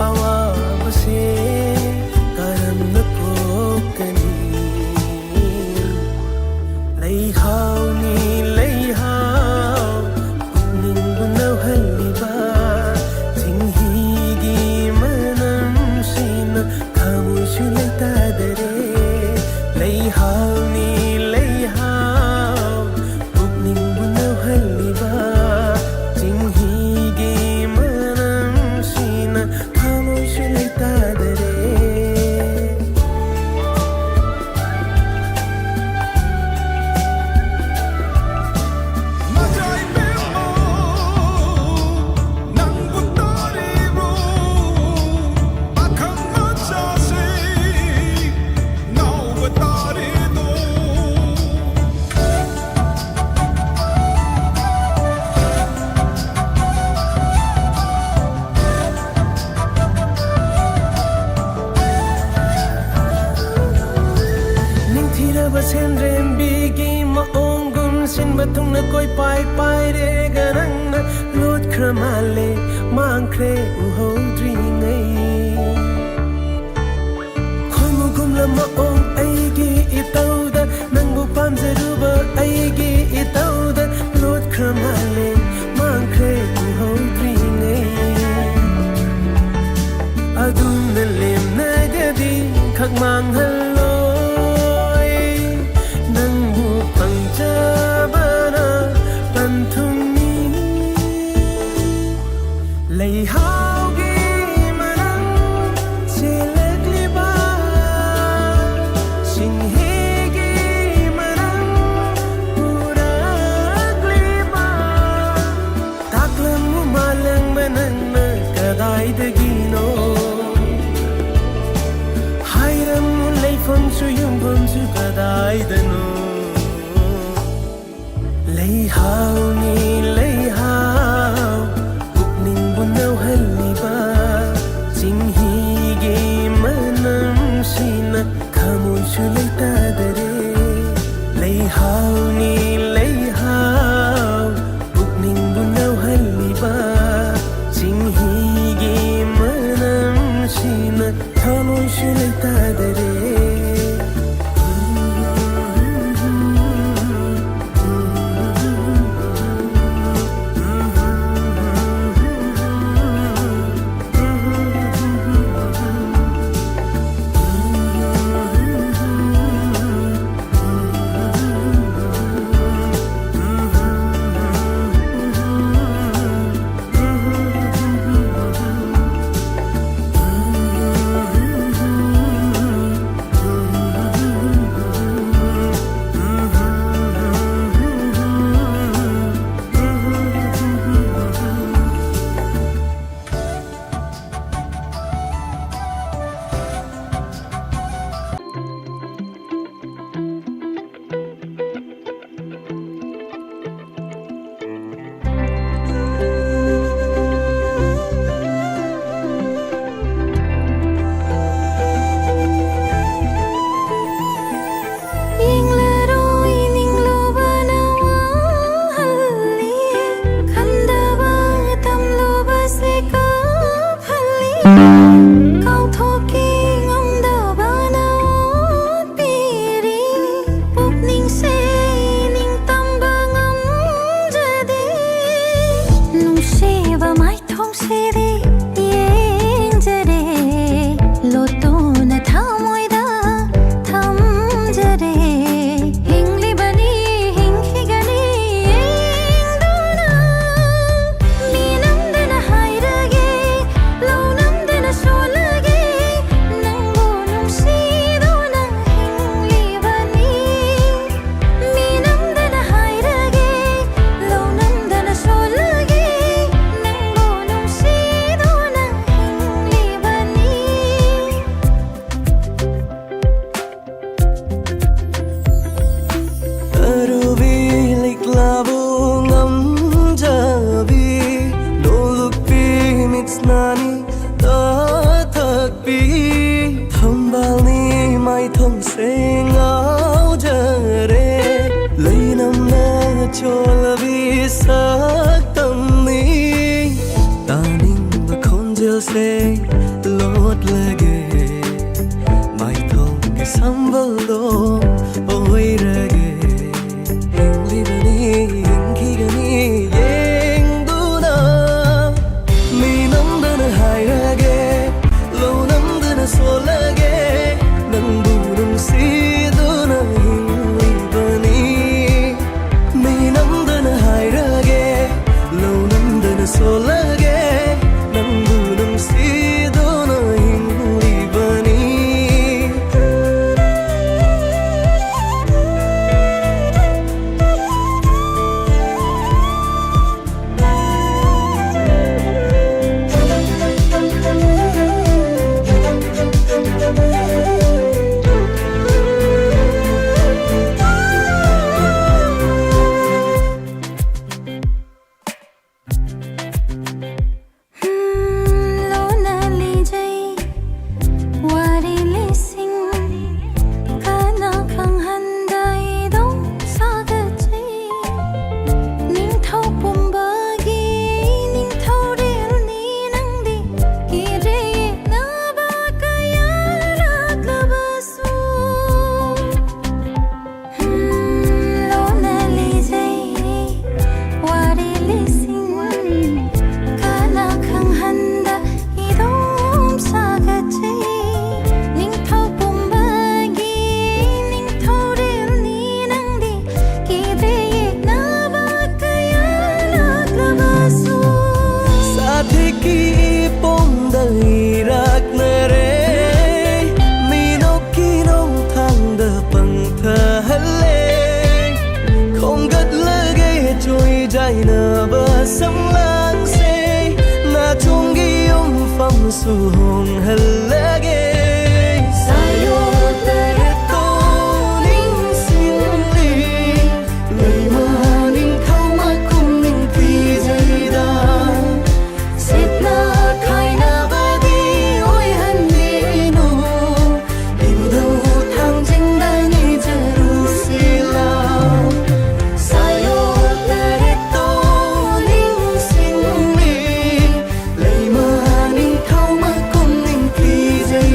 ꯑꯋꯥꯕꯁꯦ ꯀꯔꯝꯅ ꯀꯣꯛꯀꯅꯤ ꯂꯩꯍꯥꯎꯅꯤ ꯂꯩꯍꯥꯎ ꯄꯨꯛꯅꯤꯡꯕꯨ ꯅꯧꯍꯜꯂꯤꯕ ꯆꯤꯡꯍꯤꯒꯤ ꯃꯅꯝꯁꯤꯅ ꯊꯃꯣꯏꯁꯨ ꯂꯩꯇꯥꯗꯔꯦ ꯂꯩꯍꯥꯎꯅꯤ ꯂꯩꯍꯥꯎ ꯄꯨꯛꯅꯤꯡꯕꯨ ꯅꯧꯍꯜꯂꯤꯕ ꯆꯤꯡꯍꯤꯒꯤ ꯃꯅꯝꯁꯤꯅ ꯊꯃꯣꯏꯁꯨ ꯂꯩꯇꯥꯗꯔꯦ Majay Bemo, Nangu Taribo, Bakang Machase, Now Batarido. ꯅꯤꯡꯊꯤꯔꯕ ꯁꯦꯟꯗ꯭ꯔꯦꯝꯕꯤꯒꯤ ꯃꯑꯣꯡꯒꯨꯝ ꯁꯤꯟꯕ ꯊꯨꯡꯅ ꯀꯣꯏ ꯄꯥꯏ ꯄꯥꯏꯔꯦꯒ ꯅꯪꯅ ꯂꯣꯠꯈ꯭ꯔ ꯃꯥꯜꯂꯦ ꯃꯥꯡꯈ꯭ꯔꯦ ꯎꯍꯧꯗ꯭ꯔꯤꯉꯩ ꯈꯣꯏꯃꯨꯒꯨꯝꯂ ꯃꯑꯣꯡ ꯑꯩꯒꯤ ꯏꯇꯧꯗ ꯅꯪꯕꯨ ꯄꯥꯝꯖꯔꯨꯕ ꯑꯩꯒꯤ ꯏꯇꯧꯗ ꯂꯣꯠꯈ꯭ꯔ ꯃꯥꯜꯂꯦ ꯃꯥꯡꯈ꯭ꯔꯦ ꯎꯍꯧꯗ꯭ꯔꯤꯉꯩ ꯑꯗꯨꯝꯅ ꯂꯦꯝꯅꯒꯗꯤ ꯈꯛ ꯃꯥꯡꯍꯜꯂꯣꯏ ꯅꯪꯕꯨ ꯐꯪꯖꯕꯅ ꯄꯟꯊꯨꯡꯅꯤ ꯂꯩꯍꯥꯎꯒꯤ ꯃꯅꯝ ꯆꯦꯜꯂꯛꯂꯤꯕ ꯆꯤꯡꯍꯤꯒꯤ ꯃꯅꯝ ꯄꯨꯔꯛꯂꯤꯕ ꯇꯥꯛꯂꯝꯃꯨ ꯃꯥꯂꯪꯕ ꯅꯪꯅ ꯀꯗꯥꯏꯗꯒꯤꯅꯣ ꯍꯥꯏꯔꯝꯃꯨ ꯂꯩꯐꯝꯁꯨ ꯌꯨꯝꯐꯝꯁꯨ ꯀꯗꯥꯏꯗꯅꯣ ꯂꯩꯍꯥꯎꯅꯤ ꯂꯩꯍꯥꯎ ꯄꯨꯛꯅꯤꯡꯕꯨ ꯅꯧꯍꯜꯂꯤꯕ ꯆꯤꯡꯍꯤꯒꯤ ꯃꯅꯝꯁꯤꯅ ꯊꯃꯣꯏꯁꯨ ꯂꯩꯇꯥꯗꯔꯦ ꯂꯩꯍꯥꯎꯅꯤ ꯂꯩꯍꯥꯎ ꯄꯨꯛꯅꯤꯡꯕꯨ ꯅꯧꯍꯜꯂꯤꯕ ꯆꯤꯡꯍꯤꯒꯤ ꯃꯅꯝꯁꯤꯅ ꯊꯃꯣꯏꯁꯨ ꯂꯩꯇꯥꯗꯔꯦ lót lege mai thong cái sambal do oi rage libani khigani yeng duna mi nam dana hai rage lo nam dana so lage nang bu nang si duna libani mi nam dana hai rage lo nam dana so lage nang bu nang si duna libani lo na li jay wari li sing kana khang han dai dong sa ga chay ning thau pum ba gi ning thau rel ni nang di ki re na ba ka ya rat la ba su lo na li jay wari li sing kana khang han da i dom sa ga chay ning thau pum ba gi ning thau rel ni nang di ki re na ba ka ya rat la ba su साथी की पोम दही राख न रे मीनो की नोम thang the पंथ हले खोंगत लगे चोई जाय न बसम lang से ना चोंगी यम फम सु होंग हलगे सायो तेरे तो ning sin li lei ma ning khau ma kum ning pi jai da Sitna kaina badi oi hanni nu Imdu thang jing da ni Jerusalem Sayo tere to ning sin mi Lei ma ning khau ma kum ning pi jai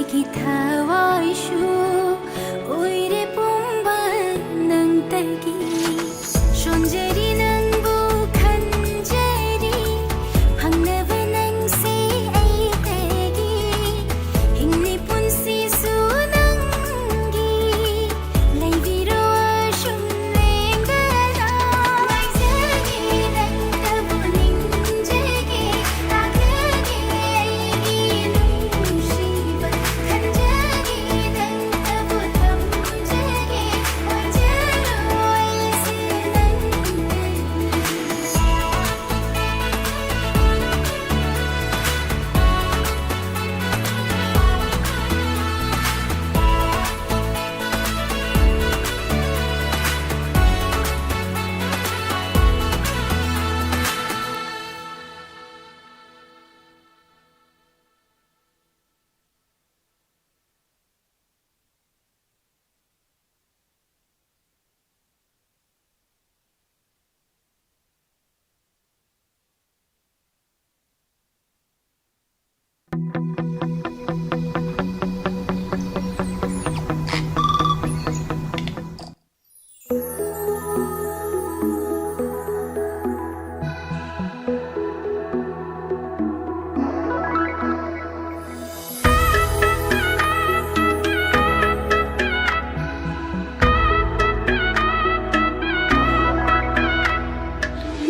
ꯑꯩꯒꯤ ꯊꯋꯥꯏꯁꯨ ꯑꯣꯏꯔꯦ ꯄꯨꯝꯕ ꯅꯪꯇꯒꯤ ꯁꯣꯟꯖꯔꯤ ꯅꯪꯕꯨ ꯈꯟꯖꯔꯤ ꯐꯪꯅꯕ ꯅꯪꯁꯦ ꯑꯩꯗꯒꯤ ꯍꯤꯡꯂꯤ ꯄꯨꯟꯁꯤꯁꯨ ꯅꯪꯒꯤ ꯂꯩꯕꯤꯔꯣ ꯑꯁꯨꯝ ꯂꯦꯡꯗꯅ ꯉꯥꯏꯖꯒꯦ ꯅꯪꯇꯕꯨ ꯅꯤꯡꯖꯒꯦ ꯂꯥꯛꯂꯒꯦ ꯑꯩꯒꯤ ꯅꯨꯡꯁꯤꯕ ꯈꯟꯖꯒꯦ ꯅꯪꯇꯕꯨ ꯊꯝꯖꯒꯦ ꯑꯣꯏꯖꯔꯣ ꯑꯩꯁꯦ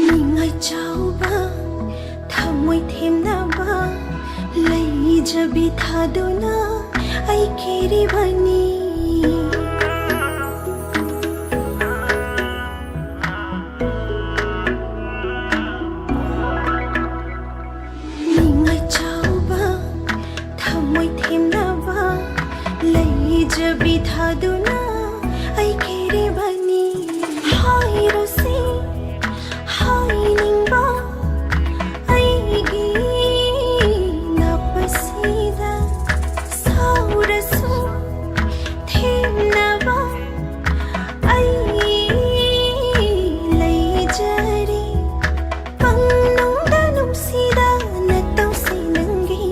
ꯅꯤꯡꯉꯥꯏ ꯆꯥꯎꯕ ꯊꯃꯣꯏ ꯊꯦꯝꯅꯕ ꯂꯩꯖꯕꯤ ꯊꯥꯗꯨꯅ ꯑꯩ ꯀꯤꯔꯤꯕꯅꯤ ꯅꯤꯡꯉꯥꯏ ꯆꯥꯎꯕ ꯊꯃꯣꯏ ꯊꯦꯝꯅꯕ ꯂꯩꯖꯕꯤ ꯊꯥꯗꯨꯅ ꯑꯩ ꯀꯤꯔꯤꯕꯅꯤ ꯍꯥꯏꯔꯣꯁꯤ ꯍꯥꯏꯅꯤꯡꯕ ꯑꯩꯒꯤ ꯅꯥꯞꯄꯁꯤꯗ ꯁꯥꯎꯔꯁꯨ ꯊꯦꯝꯅꯕ ꯑꯩ ꯂꯩꯖꯔꯤ ꯄꯪꯅꯨꯡꯗ ꯅꯨꯡꯁꯤꯗ ꯅꯇꯧꯁꯤ ꯅꯪꯒꯤ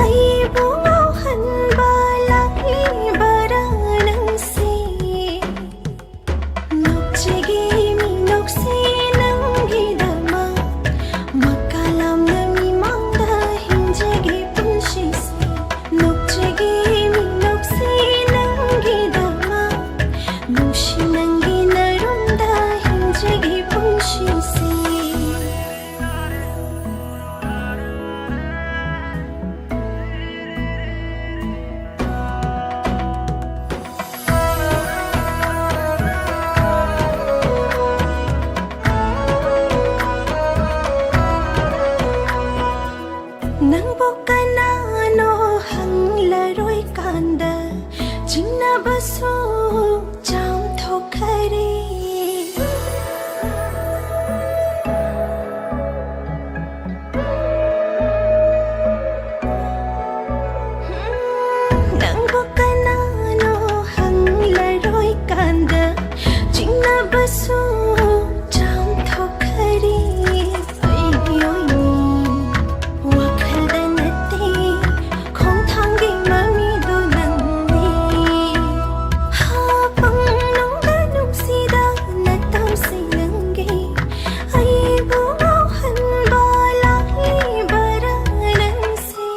ꯑꯩꯕꯨ ꯉꯥꯎꯍꯟꯕ ꯂꯥꯛꯂꯤꯕꯔꯥ ꯅꯪꯁꯤ ꯅꯣꯛꯆꯒꯦ ꯃꯤꯅꯣꯛꯁꯤ ꯅꯪꯒꯤꯗꯃꯛ ꯃꯀꯥꯂꯥꯝꯅ ꯃꯤꯃꯥꯡꯗ ꯍꯤꯡꯖꯒꯦ ꯄꯨꯟꯁꯤꯁꯦ ꯅꯣꯛꯆꯒꯦ ꯃꯤꯅꯣꯛꯁꯤ ꯅꯪꯒꯤꯗꯃꯛ ꯅꯨꯡꯁꯤ ꯅꯪꯒꯤ ꯅꯔꯨꯝꯗ ꯍꯤꯡꯖꯒꯦ ꯄꯨꯟꯁꯤꯁꯦ ꯅꯪꯕꯨ ꯀꯅꯥꯅꯣ ꯍꯪꯂꯔꯣꯏ ꯀꯥꯟꯗ ꯆꯤꯡꯅꯕꯁꯨ ꯆꯥꯝꯊꯣꯛꯈꯔꯦ ꯅꯪꯕꯨ ꯀꯅꯥꯅꯣ ꯍꯪꯂꯔꯣꯏ ꯀꯥꯟꯗ ꯆꯤꯡꯅꯕꯁꯨ ꯆꯥꯝꯊꯣꯛꯈꯔꯦ ꯑꯩꯒꯤ ꯑꯣꯏꯅꯤ ꯋꯥꯈꯜꯗ ꯅꯠꯇꯦ ꯈꯣꯡꯊꯥꯡꯒꯤ ꯃꯃꯤꯗꯣ ꯅꯪꯅꯤ ꯄꯪꯅꯨꯡꯗ ꯅꯨꯡꯁꯤꯗ ꯅꯇꯧꯁꯤ ꯅꯪꯒꯤ ꯑꯩꯕꯨ ꯉꯥꯎꯍꯟꯕ ꯂꯥꯛꯂꯤꯕꯔꯥ ꯅꯪꯁꯤ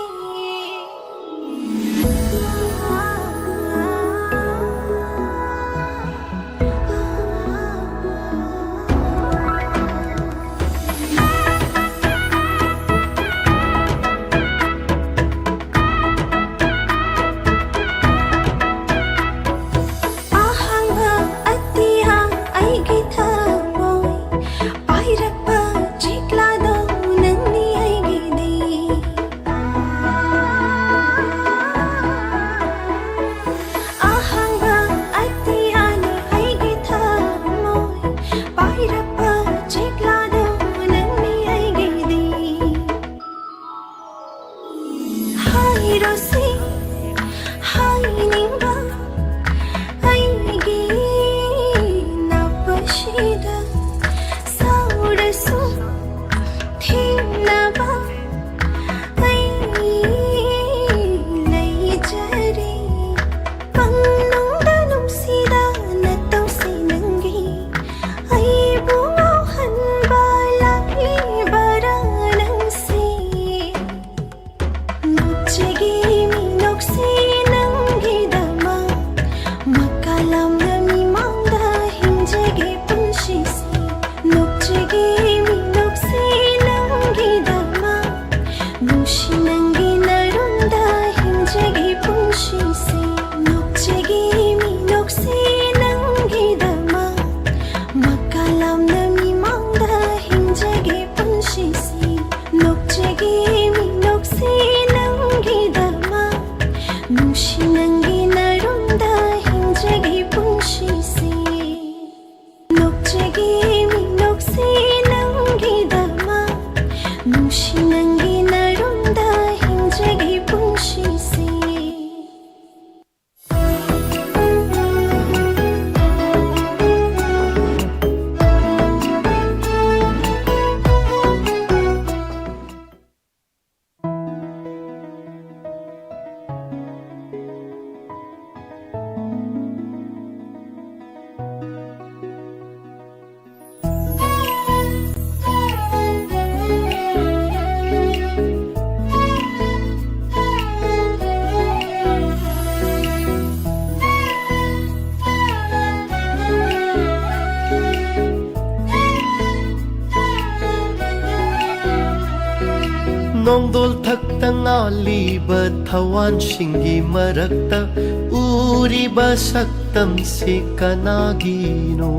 Nongdol thakta ngaliba thawan shingi marakta Uriba saktam se kanagino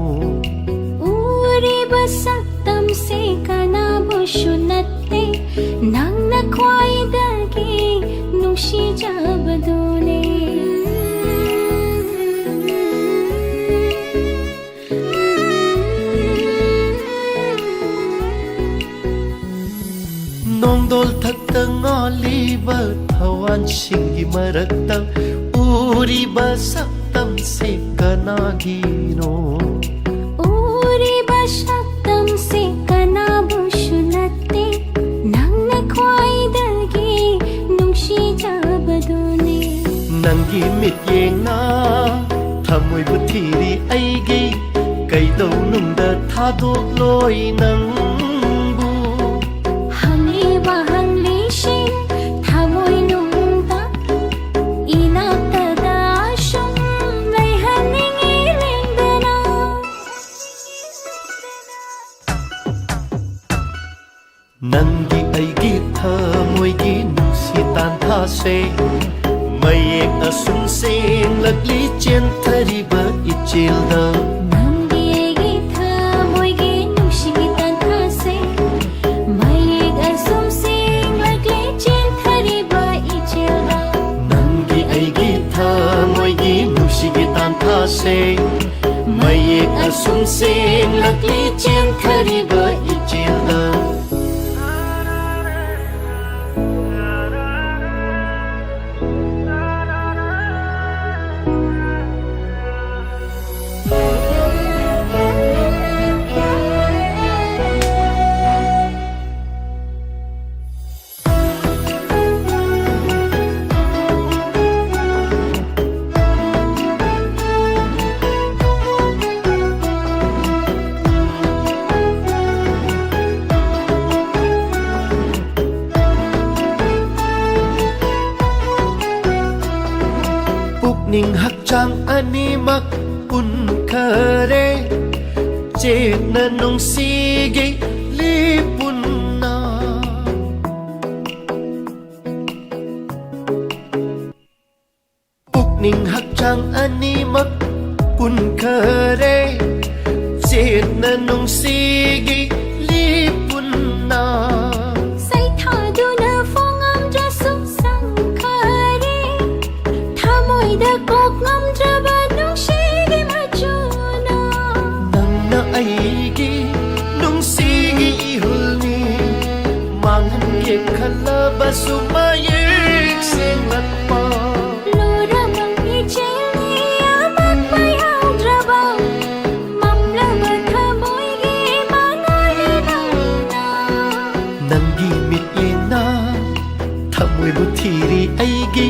Uri basaktam se kanabushunate Nang nakwaidagi nung shijabadone Nongdol thakta ngaliba thawan shingi marakta Uriba saktam se kanagino Uri basaktam se kanabushunate Nang nakwaidagi nung shijabadone Nangi mityeng na thamoy buthiri aigi Kaidau nungda thadok loy nangbu Hangiba hanglishing thamoy nungda Inaktada asyong may haning ilingdana Nangi aigi thamoy gi nusitan thase Mayek asum seng lagli chen thariba ichilda Nangiegi thamoygi nungsigitan thase Mayeg asum sing lagli chin thariba ichilda Nangi aigi thamoy gi nusigitan thase Mayek asum seng lagli chen thariba ichilda Ning hakchang animak pun kare Jena nung sige lipun na Ning hakchang animak pun kare Jena nung sige lipun na Say thaduna fongam jasuk sangkare Thamoy da kok ngam jaba nungshigi machuna Nang na aigi nung sige ihulni Mangan ye kalaba sumayek sengat pa Lura mang ichilni amak bayaw draba Mamlaba thamoygi mangalinana Nangi mityena thamoy buthiri aigi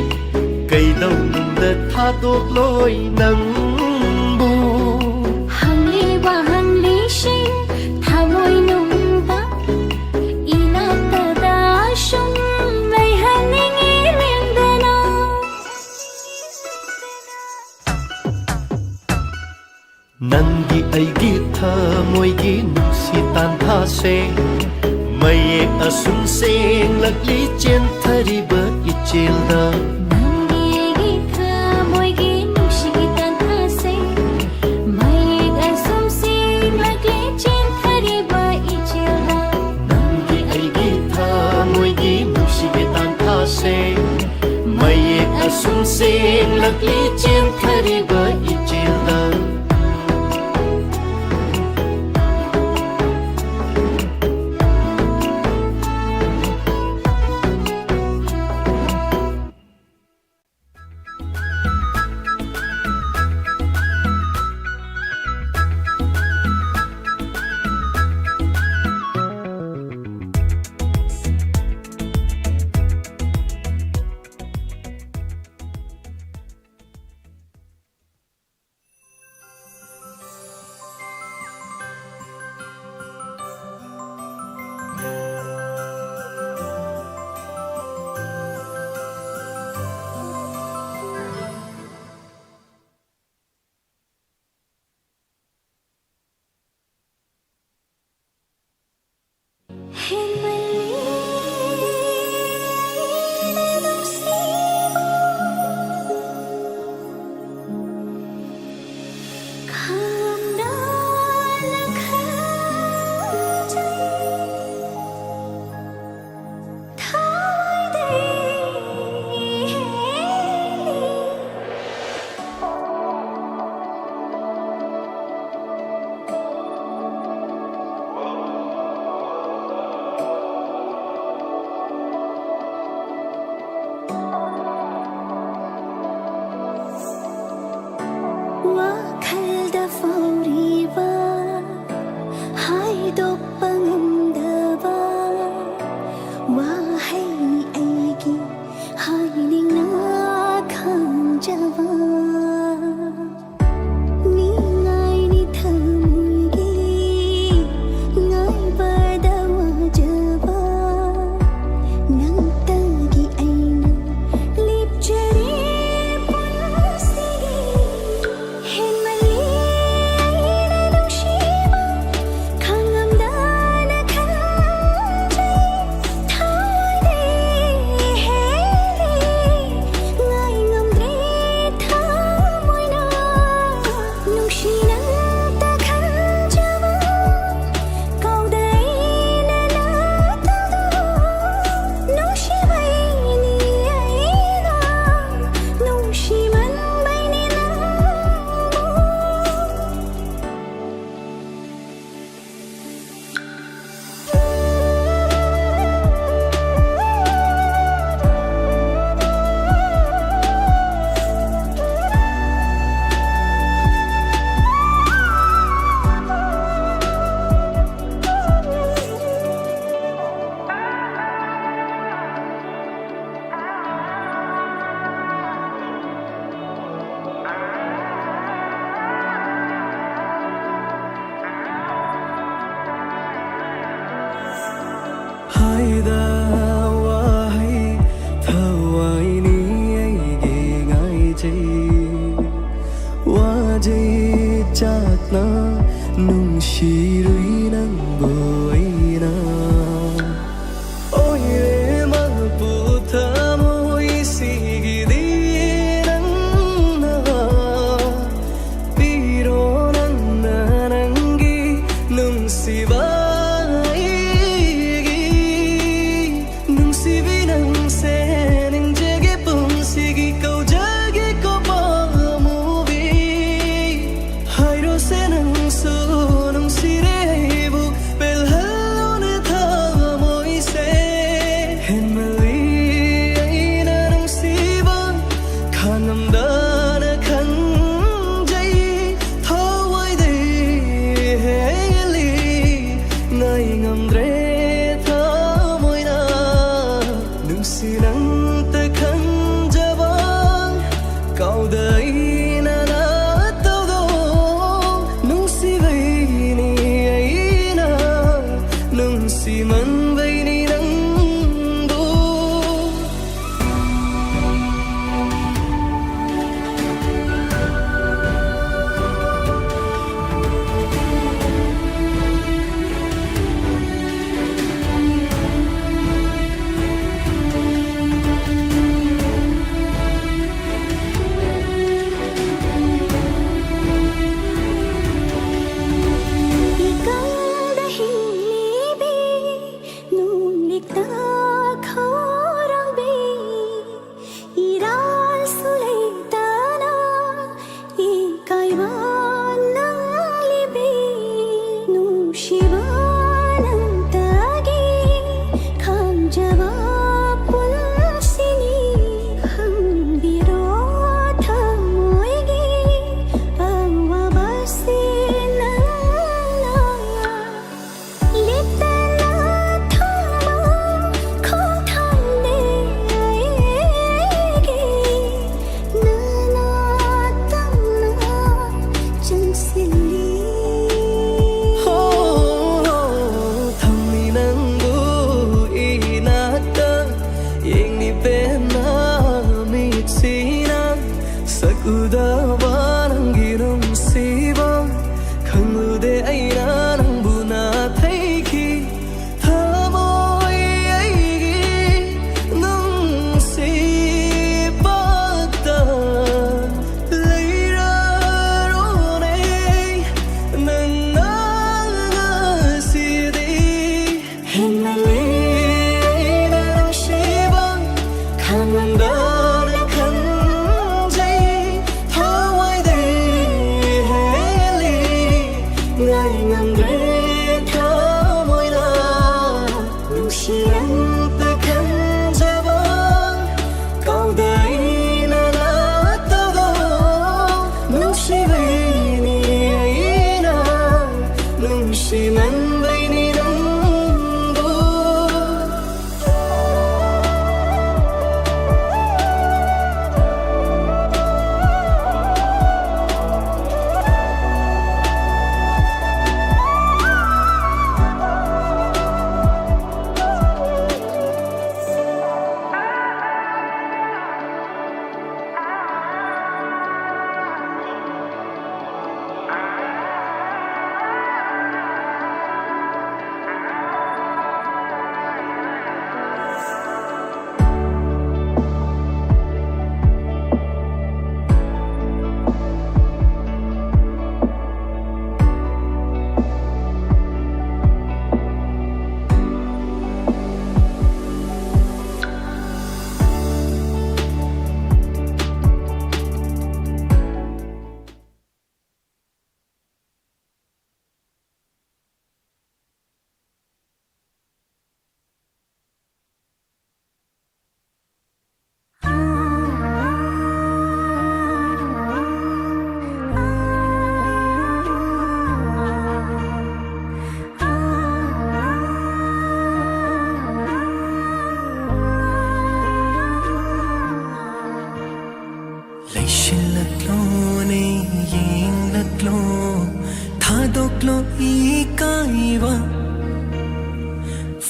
Kaidau nungda thadok loy nangbu Hangliba hanglishing thamoy nungda Inaktada asyong may haning ilingdana Nangi aigi thamoy gi nusitan thase Mayek asum seng lagli chen thariba ichilda Nangiegi thamoygi nungsigitan thase Mayeg asum sing lagli chin thariba ichilda Nangi aigi thamoy gi nusigitan thase Mayek asum seng lagli chen thariba ichilda ꯅꯨꯡꯁꯤꯔꯨꯏ ꯅꯪꯕꯨ ꯑꯩꯅ ꯑꯣꯏꯔꯦ ꯃꯄꯨ ꯊꯃꯣꯏꯁꯤꯒꯤꯗꯤ ꯅꯪꯅ ꯄꯤꯔꯣ ꯅꯪꯅ ꯅꯪꯒꯤ ꯅꯨꯡꯁꯤꯕ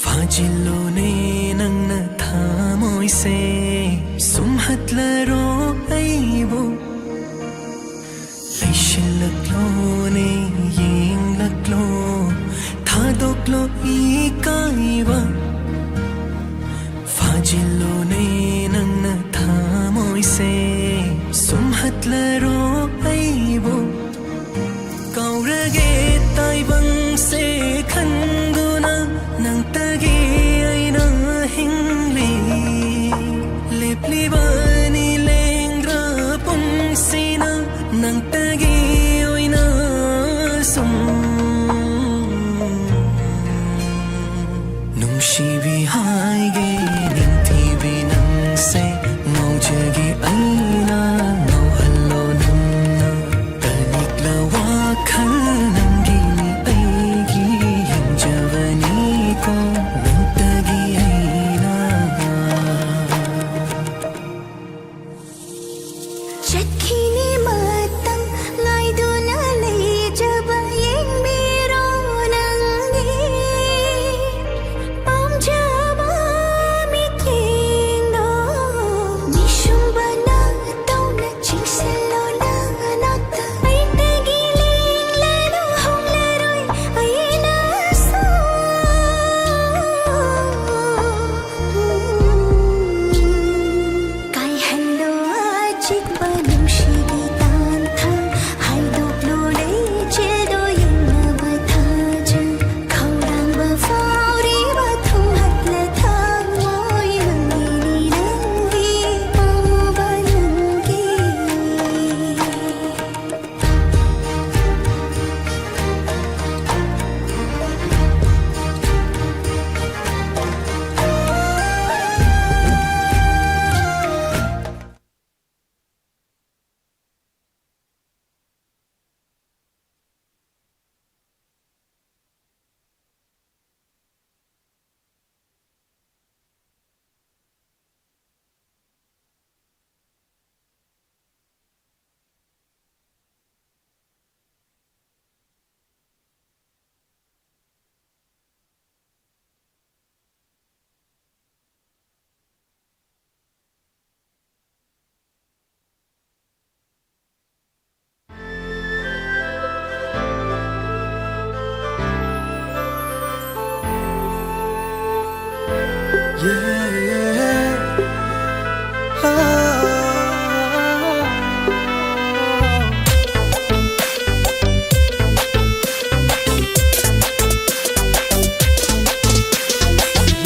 Fajilone nangna thamoy se sumhatlaro aibo leishilaklone yingla लो इकाइवा फाजिलो ने नंग थामोइसे सुमहतलरो आइबो काउरगे ताइबंग से खंदुना नंतगे आइना हिंगली लेपली बनी लेंग्रा पुंसीना नंतगे ओइना सुम नुंशिबी हाइगे निंथिबी नंगसे मौजगी आइना नौहल्लो नंगना तनिकला वाखल नंगी आइगी हिंजवनी को नंतगी आइना चखिनी मतम लाइदुना लेजब येंगबिरो नंगी पामजबा मिथिंगो निशुंबना तौना चिंगसलो नानाता ऐतगी लिंगलानो होंगलारोय आइना सो Kai hello ajik banungshigi tantha haidoklo nei childo yengna bathaja khaurang ba fauri ba thuhatla thangoi nangini nangi pabanungi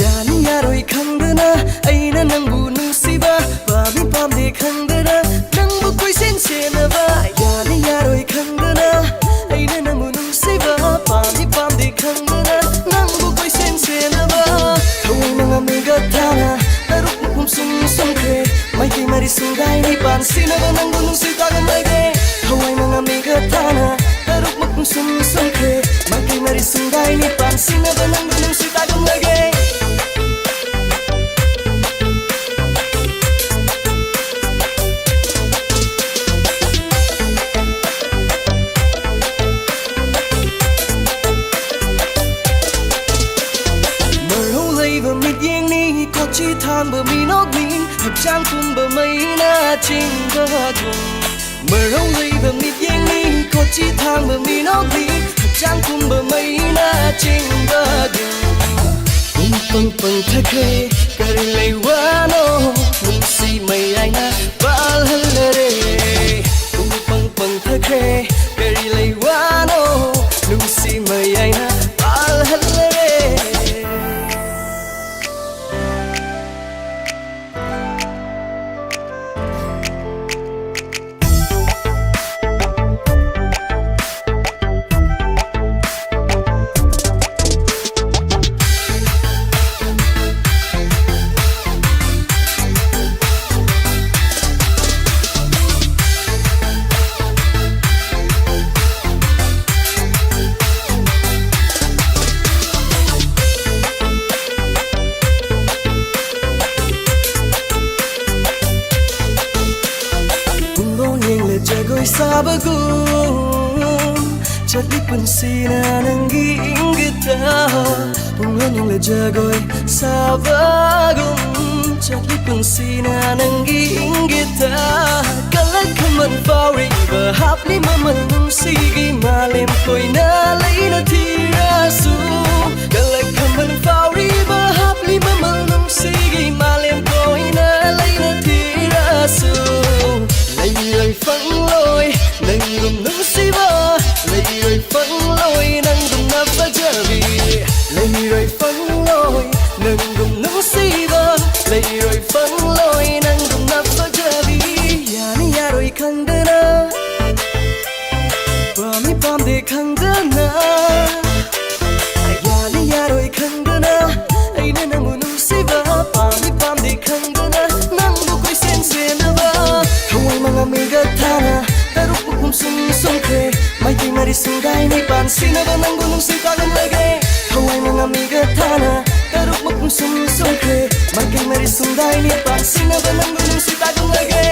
Yani yaroi khangdana aina nangbu nungsiba pami pamde khangdana nangbu koisen senaba Yani yaroi khangdana aina nangbu nungsiba pami pamde khangdana nangbu koisen senaba thawai nanga mega thana taruk mukum sum sumkre mai ki mari sungai ni pan sinaba nangbu nungsita ga maige thawai nanga mega thana taruk mukum sum sumkre mai ki mari sungai ni pan sinaba nangbu nungsita ga maige chi than bờ mi nóc min hợp trang cùng bờ mây na chinh bờ cùng mờ rong lì bờ mi yên mi có chi than bờ mi nóc min hợp trang cùng bờ mây na chinh bờ cùng pang pang thake kari lay wano mun si mai ai na bal halare cùng pang thake kari lay wano mun si mai ai na bal halare sabagum Chadli pansina nangi inggita Bungan yung lajagoy sabagum Chadli pansina nangi inggita Kalag kaman fauri bahap lima manung sige Malim ko'y nalay na tirasu khangdana ayali yaroi khangdana aina nangu nungsiba pamdi pamdi khangdana nangbu koi sen senaba thawai manga mega thana taruk pukum sum sumkhe mai ki mari sudai ni pan sinaba nangu nungsita gan lage thawai manga mega thana taruk pukum sum sumkhe mai ki mari sudai ni pan sinaba nangu nungsita gan lage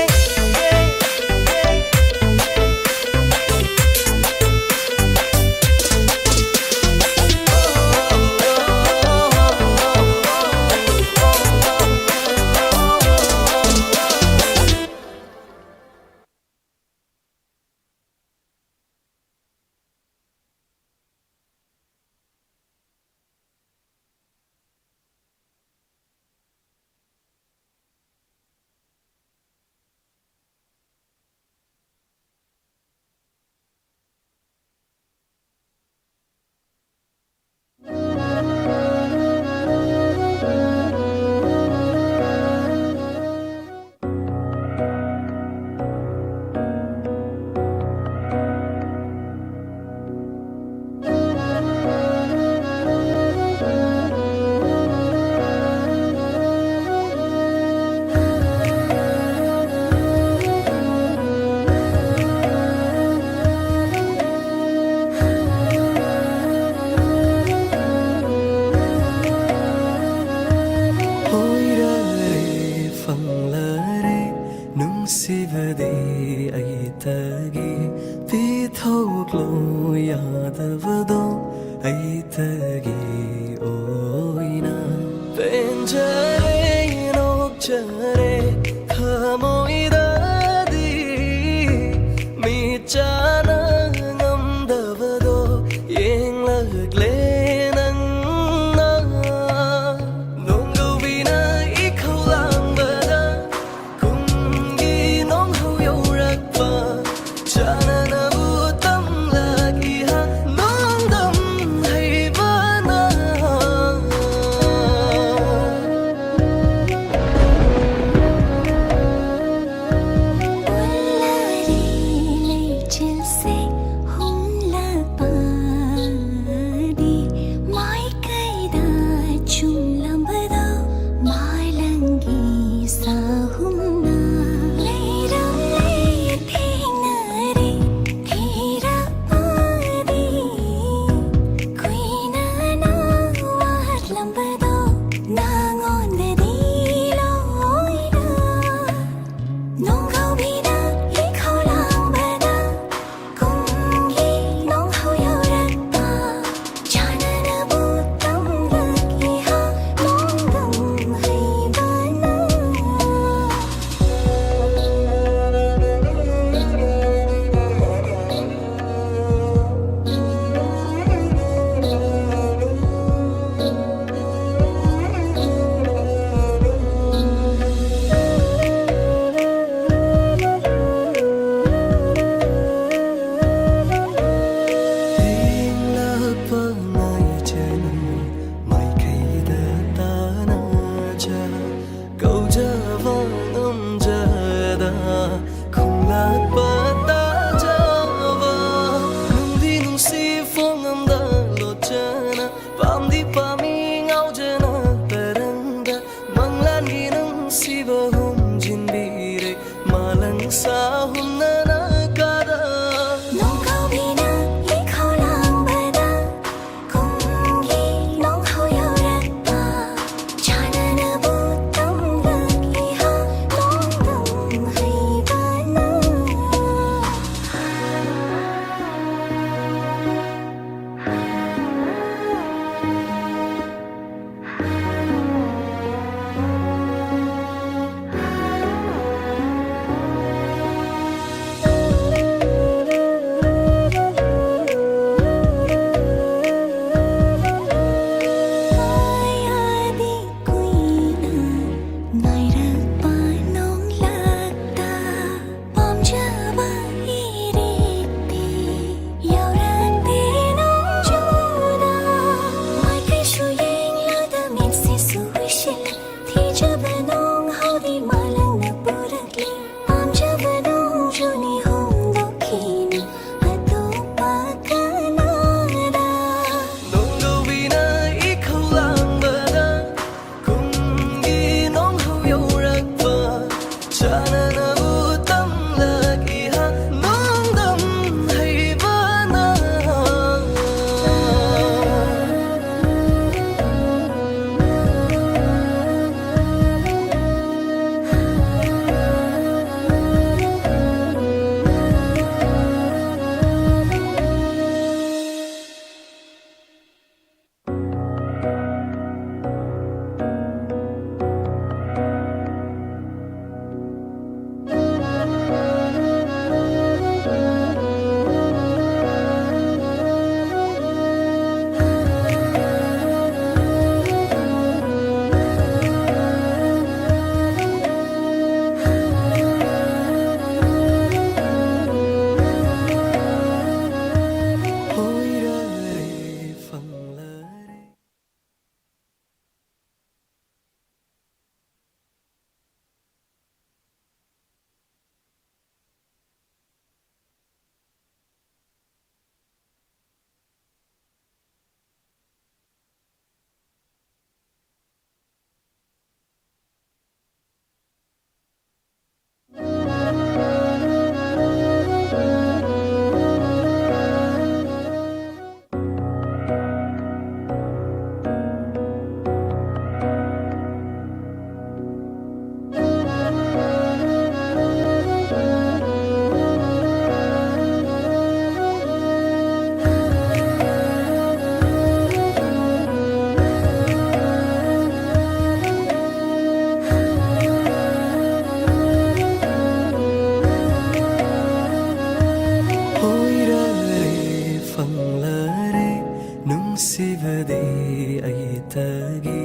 ꯅꯨꯡꯁꯤꯕꯗꯤ ꯑꯩꯇꯒꯤ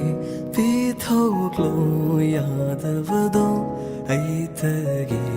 ꯄꯤꯊꯣꯛꯂꯣ ꯌꯥꯗꯕꯗꯣ ꯑꯩꯇꯒꯤ